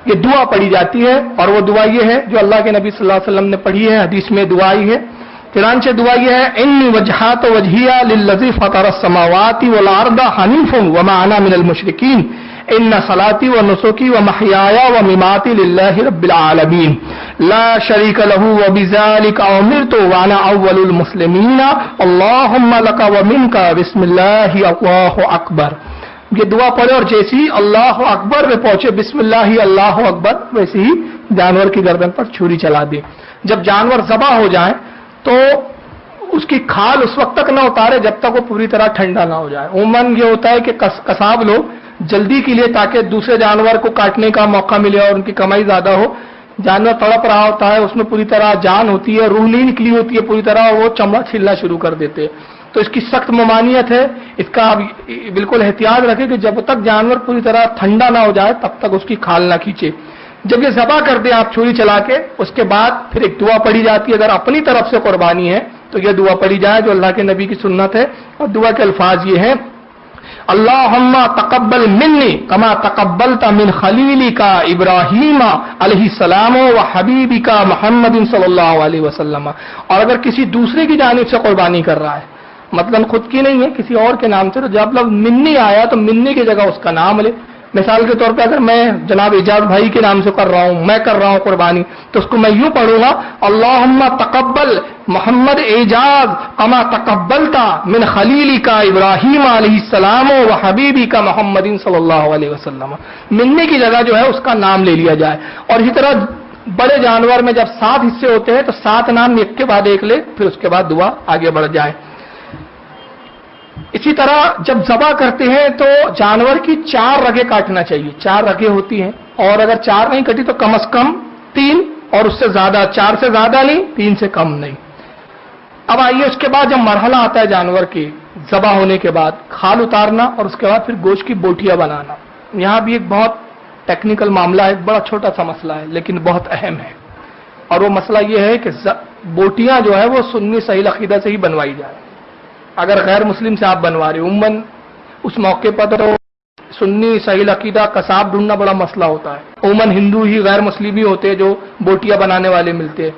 Speaker 3: یہ دعا پڑھی جاتی ہے، اور وہ دعا یہ ہے جو اللہ کے نبی صلی اللہ علیہ وسلم نے پڑھی ہے، حدیث میں دعا ہی ہے، چنانچہ دعا یہ ہے، انی وجہت وجہیہ للذی فطر السماوات والارض حنیفا وما انا من المشرکین ان صلاتی ونسکی ومحیایا ومماتی للہ رب العالمین لا شریک لہ وبذلک امرت وانا اول المسلمین اللہم لک ومنک بسم اللہ اللہ اکبر۔ یہ دعا پڑھے اور جیسے ہی اللہ اکبر میں پہنچے، بسم اللہ اللہ اکبر، ویسے ہی جانور کی گردن پر چھری چلا دے۔ جب جانور ذبح ہو جائیں تو اس کی کھال اس وقت تک نہ اتارے جب تک وہ پوری طرح ٹھنڈا نہ ہو جائے۔ عموماً یہ ہوتا ہے کہ قصاب لوگ جلدی کے لیے تاکہ دوسرے جانور کو کاٹنے کا موقع ملے اور ان کی کمائی زیادہ ہو، جانور تڑپ رہا ہوتا ہے، اس میں پوری طرح جان ہوتی ہے، روح نہیں نکلی ہوتی ہے پوری طرح، اور وہ چمڑا چھلنا شروع کر دیتے ہیں۔ تو اس کی سخت ممانعت ہے، اس کا آپ بالکل احتیاط رکھیں کہ جب تک جانور پوری طرح ٹھنڈا نہ ہو جائے تب تک اس کی کھال نہ کھینچے۔ جب یہ ذبح کر دیں آپ چھری چلا کے، اس کے بعد پھر ایک دعا پڑھی جاتی ہے، اگر اپنی طرف سے قربانی ہے تو یہ دعا پڑھی جائے جو اللہ کے نبی کی سنت ہے، اور دعا کے الفاظ یہ ہیں، اللہم تقبل منی کما تقبلت من خلیلک ابراہیم علیہ السلام و حبیبک محمد صلی اللہ علیہ وسلم۔ اور اگر کسی دوسرے کی جانب سے قربانی کر رہا ہے، مثلا خود کی نہیں ہے، کسی اور کے نام سے، تو جب لفظ منی آیا تو منی کی جگہ اس کا نام لے۔ مثال کے طور پہ اگر میں جناب اعجاز بھائی کے نام سے کر رہا ہوں، میں کر رہا ہوں قربانی، تو اس کو میں یوں پڑھوں گا، اللہم تقبل محمد اعجاز کما تقبلت من خلیلک ابراہیم علیہ السلام و حبیبک محمد صلی اللہ علیہ وسلم۔ منی کی جگہ جو ہے اس کا نام لے لیا جائے۔ اور اسی طرح بڑے جانور میں جب 7 حصے ہوتے ہیں تو 7 نام ایک کے بعد ایک لے، پھر اس کے بعد دعا آگے بڑھ جائے۔ اسی طرح جب ذبح کرتے ہیں تو جانور کی 4 رگیں کاٹنا چاہیے، 4 رگیں ہوتی ہیں، اور اگر 4 نہیں کٹی تو کم از کم 3، اور اس سے زیادہ، 4 سے زیادہ نہیں، 3 سے کم نہیں۔ اب آئیے اس کے بعد جب مرحلہ آتا ہے جانور کی ذبح ہونے کے بعد، کھال اتارنا اور اس کے بعد پھر گوشت کی بوٹیاں بنانا۔ یہاں بھی ایک بہت ٹیکنیکل معاملہ ہے، بڑا چھوٹا سا مسئلہ ہے لیکن بہت اہم ہے، اور وہ مسئلہ یہ ہے کہ بوٹیاں جو ہے وہ سنی صحیح عقیدہ سے ہی بنوائی جائے۔ اگر غیر مسلم سے آپ بنوا رہے عموماً اس موقع پر تو سنی صحیح عقیدہ قصاب ڈھونڈنا بڑا مسئلہ ہوتا ہے، عموماً ہندو ہی غیر مسلم ہی ہوتے ہیں جو بوٹیاں بنانے والے ملتے ہیں،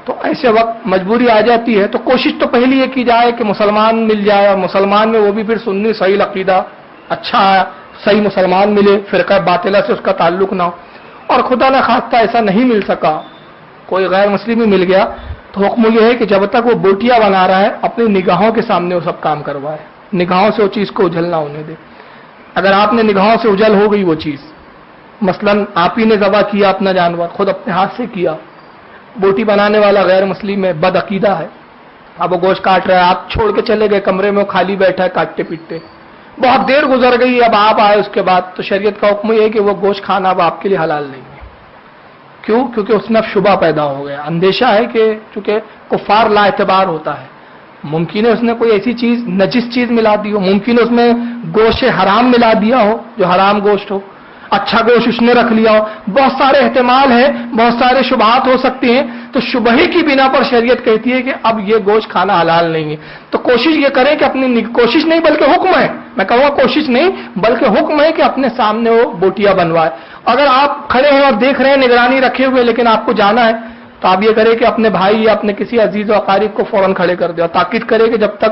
Speaker 3: تو ایسے وقت مجبوری آ جاتی ہے، تو کوشش تو پہلی یہ کی جائے کہ مسلمان مل جائے، اور مسلمان میں وہ بھی پھر سنی صحیح عقیدہ اچھا ہے، صحیح مسلمان ملے، فرقہ باطلہ سے اس کا تعلق نہ ہو۔ اور خدا نہ خواستہ ایسا نہیں مل سکا، کوئی غیر مسلم ہی مل گیا، تو حکم یہ ہے کہ جب تک وہ بوٹیاں بنا رہا ہے اپنی نگاہوں کے سامنے وہ سب کام کروائے، نگاہوں سے وہ چیز کو اجھل نہ ہونے دے۔ اگر آپ نے نگاہوں سے اجل ہو گئی وہ چیز، مثلا آپ ہی نے ذبح کیا اپنا جانور، خود اپنے ہاتھ سے کیا، بوٹی بنانے والا غیر مسلم ہے، بد عقیدہ ہے، اب وہ گوشت کاٹ رہا ہے، آپ چھوڑ کے چلے گئے کمرے میں، وہ خالی بیٹھا ہے کاٹتے پیٹتے، بہت دیر گزر گئی، اب آپ آئے اس کے بعد، تو شریعت کا حکم یہ ہے کہ وہ گوشت کھانا اب آپ کے لیے حلال نہیں ہے۔ کیوں؟ کیونکہ اس میں شبہ پیدا ہو گیا، اندیشہ ہے کہ چونکہ کفار لا اعتبار ہوتا ہے، ممکن ہے اس نے کوئی ایسی چیز نجس چیز ملا دی ہو، ممکن ہے اس میں گوشت حرام ملا دیا ہو جو حرام گوشت ہو، اچھا گوشت اس نے رکھ لیا ہو، بہت سارے احتمال ہیں، بہت سارے شبہات ہو سکتے ہیں، تو شبہے کی بنا پر شریعت کہتی ہے کہ اب یہ گوشت کھانا حلال نہیں ہے۔ تو کوشش یہ کریں کہ اپنی کوشش نہیں بلکہ حکم ہے، میں کہوں گا کوشش نہیں بلکہ حکم ہے کہ اپنے سامنے وہ بوٹیاں بنوائے۔ اگر آپ کھڑے ہیں اور دیکھ رہے ہیں نگرانی رکھے ہوئے لیکن آپ کو جانا ہے، تو آپ یہ کریں کہ اپنے بھائی یا اپنے کسی عزیز و اقارب کو فوراً کھڑے کر دیں اور تاکید کرے کہ جب تک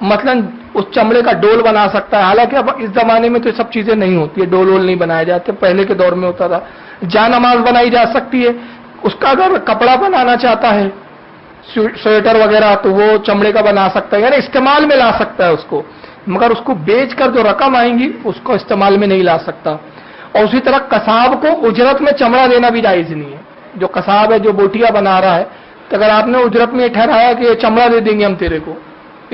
Speaker 3: مثلاً اس چمڑے کا ڈول بنا سکتا ہے. حالانکہ اب اس زمانے میں تو یہ سب چیزیں نہیں ہوتی ہے, ڈول وول نہیں بنائے جاتے, پہلے کے دور میں ہوتا تھا. جا نماز بنائی جا سکتی ہے. اس کا اگر کپڑا بنانا چاہتا ہے سویٹر وغیرہ تو وہ چمڑے کا بنا سکتا ہے, یعنی استعمال میں لا سکتا ہے اس کو, مگر اس کو بیچ کر جو رقم آئیں گی اس کو استعمال میں نہیں لا سکتا. اور اسی طرح قصاب کو اجرت میں چمڑا دینا بھی جائز نہیں ہے. جو قصاب ہے جو بوٹیاں بنا رہا ہے, تو اگر آپ نے اجرت میں ٹھہرایا کہ یہ چمڑا دے دیں گے ہم تیرے کو,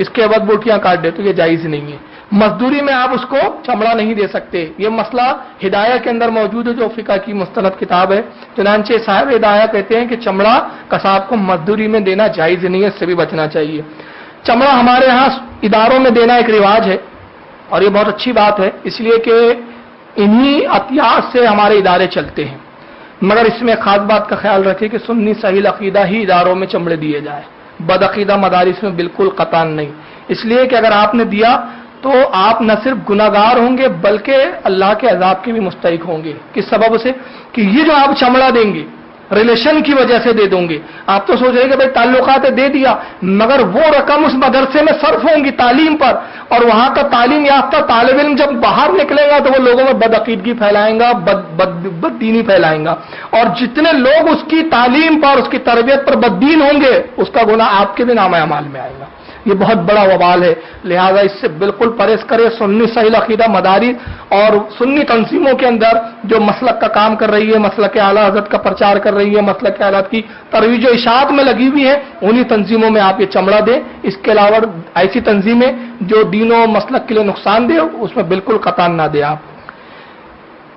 Speaker 3: اس کے بعد بوٹیاں کاٹ دے, تو یہ جائز نہیں ہے. مزدوری میں آپ اس کو چمڑا نہیں دے سکتے. یہ مسئلہ ہدایہ کے اندر موجود ہے جو فقہ کی مستند کتاب ہے. چنانچہ صاحب ہدایہ کہتے ہیں کہ چمڑا قصاب کو مزدوری میں دینا جائز نہیں ہے, اس سے بھی بچنا چاہیے. چمڑا ہمارے ہاں اداروں میں دینا ایک رواج ہے اور یہ بہت اچھی بات ہے, اس لیے کہ انہی عطیات سے ہمارے ادارے چلتے ہیں. مگر اس میں خاص بات کا خیال رکھیں کہ سنی صحیح عقیدہ ہی اداروں میں چمڑے دیے جائے, بد عقیدہ مدارس میں بالکل قطعاً نہیں. اس لیے کہ اگر آپ نے دیا تو آپ نہ صرف گناہگار ہوں گے بلکہ اللہ کے عذاب کے بھی مستحق ہوں گے. کس سبب سے؟ کہ یہ جو آپ چمڑا دیں گے ریلیشن کی وجہ سے دے دوں گے. آپ تو سوچ رہے کہ بھائی تعلقات دے دیا, مگر وہ رقم اس مدرسے میں صرف ہوں گی تعلیم پر, اور وہاں کا تعلیم یافتہ طالب علم جب باہر نکلے گا تو وہ لوگوں میں بد عقیدگی پھیلائیں گا, بد دینی پھیلائیں گا, اور جتنے لوگ اس کی تعلیم پر اس کی تربیت پر بد دین ہوں گے اس کا گناہ آپ کے بھی نام اعمال میں آئے گا. یہ بہت بڑا وبال ہے, لہذا اس سے بالکل پرہیز کرے. سنی صحیح عقیدہ مدارس اور سنی تنظیموں کے اندر جو مسلک کا کام کر رہی ہے, مسلک اعلیٰ حضرت کا پرچار کر رہی ہے, مسلک اعلیٰ کی ترویج و اشاعت میں لگی ہوئی ہے, انہی تنظیموں میں آپ یہ چمڑا دیں. اس کے علاوہ ایسی تنظیمیں جو دین و مسلک کے لیے نقصان دے اس میں بالکل قطع نہ دے. آپ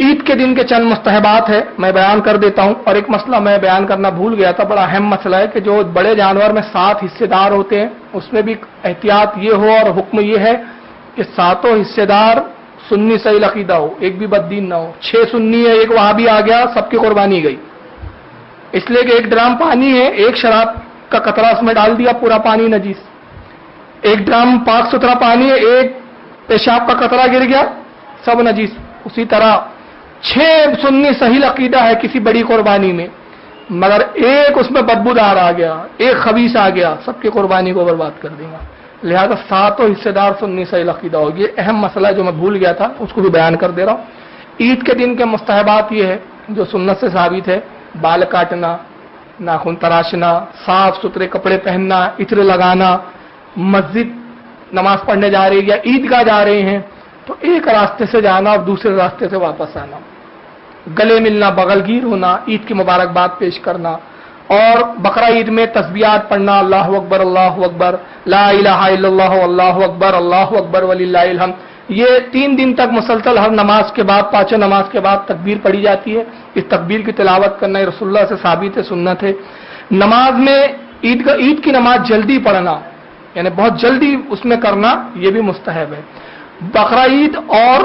Speaker 3: عید کے دن کے چند مستحبات ہے, میں بیان کر دیتا ہوں. اور ایک مسئلہ میں بیان کرنا بھول گیا تھا, بڑا اہم مسئلہ ہے کہ جو بڑے جانور میں 7 حصے دار ہوتے ہیں اس میں بھی احتیاط یہ ہو اور حکم یہ ہے کہ 7 حصے دار سنی صحیح عقیدہ ہو, ایک بھی بددین نہ ہو. 6 سنی ہے, ایک وہابی آ گیا, سب کی قربانی گئی. اس لیے کہ ایک ڈرام پانی ہے, ایک شراب کا قطرہ اس میں ڈال دیا, پورا پانی نجیس. ایک ڈرام پاک ستھرا پانی ہے, ایک پیشاب کا قطرہ گر گیا, سب نجیس. اسی طرح 6 سنی صحیح عقیدہ ہے کسی بڑی قربانی میں, مگر ایک اس میں بدبودار آ گیا, ایک خبیث آ گیا, سب کی قربانی کو برباد کر دیں گا. لہذا 7 حصے دار سنی صحیح عقیدہ ہو. یہ اہم مسئلہ جو میں بھول گیا تھا اس کو بھی بیان کر دے رہا ہوں. عید کے دن کے مستحبات یہ ہے جو سنت سے ثابت ہے, بال کاٹنا, ناخن تراشنا, صاف ستھرے کپڑے پہننا, عطر لگانا, مسجد نماز پڑھنے جا رہے یا عیدگاہ جا رہے ہیں تو ایک راستے سے جانا اور دوسرے راستے سے واپس آنا, گلے ملنا, بغل گیر ہونا, عید کی مبارکباد پیش کرنا, اور بقرہ عید میں تسبیحات پڑھنا, اللہ اکبر اللہ اکبر, لا الہ الا اللہ, اللہ اکبر اللہ اکبر وللہ الحمد. یہ 3 دن تک مسلسل ہر نماز کے بعد, 5 نماز کے بعد تکبیر پڑھی جاتی ہے. اس تکبیر کی تلاوت کرنا رسول اللہ سے ثابت ہے, سنت ہے. نماز میں عید کی نماز جلدی پڑھنا, یعنی بہت جلدی اس میں کرنا, یہ بھی مستحب ہے. بقرہ عید اور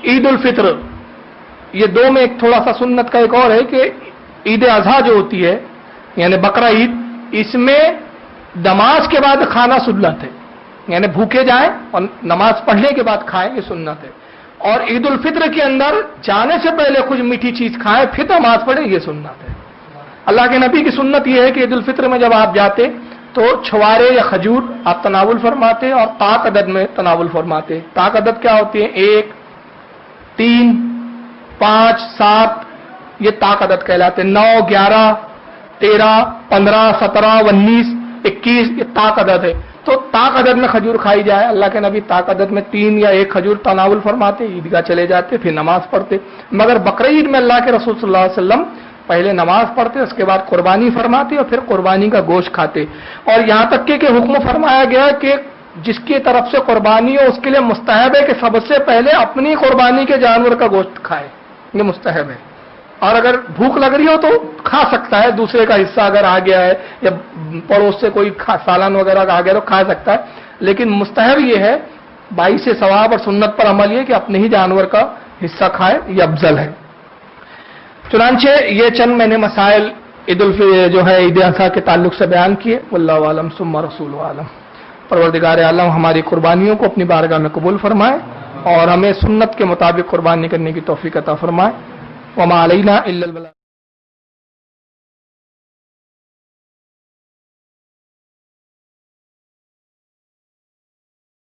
Speaker 3: عید الفطر یہ 2 میں ایک تھوڑا سا سنت کا ایک اور ہے کہ عید اضحیٰ جو ہوتی ہے یعنی بقرہ عید, اس میں نماز کے بعد کھانا سنت ہے, یعنی بھوکے جائیں اور نماز پڑھنے کے بعد کھائیں, یہ سنت ہے. اور عید الفطر کے اندر جانے سے پہلے کچھ میٹھی چیز کھائیں پھر نماز پڑھیں, یہ سنت ہے. اللہ کے نبی کی سنت یہ ہے کہ عید الفطر میں جب آپ جاتے تو چھوارے یا کھجور آپ تناول فرماتے اور طاق عدد میں تناول فرماتے. طاق عدد کیا ہوتی ہے؟ 1 3 5 7 یہ طاق عدد کہلاتے. 9 11 13 15 17 19 21 یہ طاق عدد ہے. تو طاق عدد میں کھجور کھائی جائے. اللہ کے نبی طاق عدد میں 3 یا 1 کھجور تناول فرماتے, عیدگاہ چلے جاتے, پھر نماز پڑھتے. مگر بقرہ عید میں اللہ کے رسول صلی اللہ علیہ وسلم پہلے نماز پڑھتے, اس کے بعد قربانی فرماتے اور پھر قربانی کا گوشت کھاتے. اور یہاں تک کہ حکم فرمایا گیا کہ جس کی طرف سے قربانی ہو اس کے لیے مستحب ہے کہ سب سے پہلے اپنی قربانی کے جانور کا گوشت کھائے, یہ مستحب ہے. اور اگر بھوک لگ رہی ہو تو کھا سکتا ہے, دوسرے کا حصہ اگر آ گیا ہے یا پڑوس سے کوئی سالن وغیرہ آ گیا تو کھا سکتا ہے. لیکن مستحب یہ ہے, باعث ثواب اور سنت پر عمل یہ کہ اپنے ہی جانور کا حصہ کھائے, یہ افضل ہے. چنانچہ یہ چند میں نے مسائل عید جو ہے عید اضحیٰ کے تعلق سے بیان کیے. واللہ عالم ثم رسول عالم. پروردگار عالم ہماری قربانیوں کو اپنی بارگاہ میں قبول فرمائے اور ہمیں سنت کے مطابق قربانی کرنے کی توفیق عطا فرمائے. وما علینا الا البلاغ.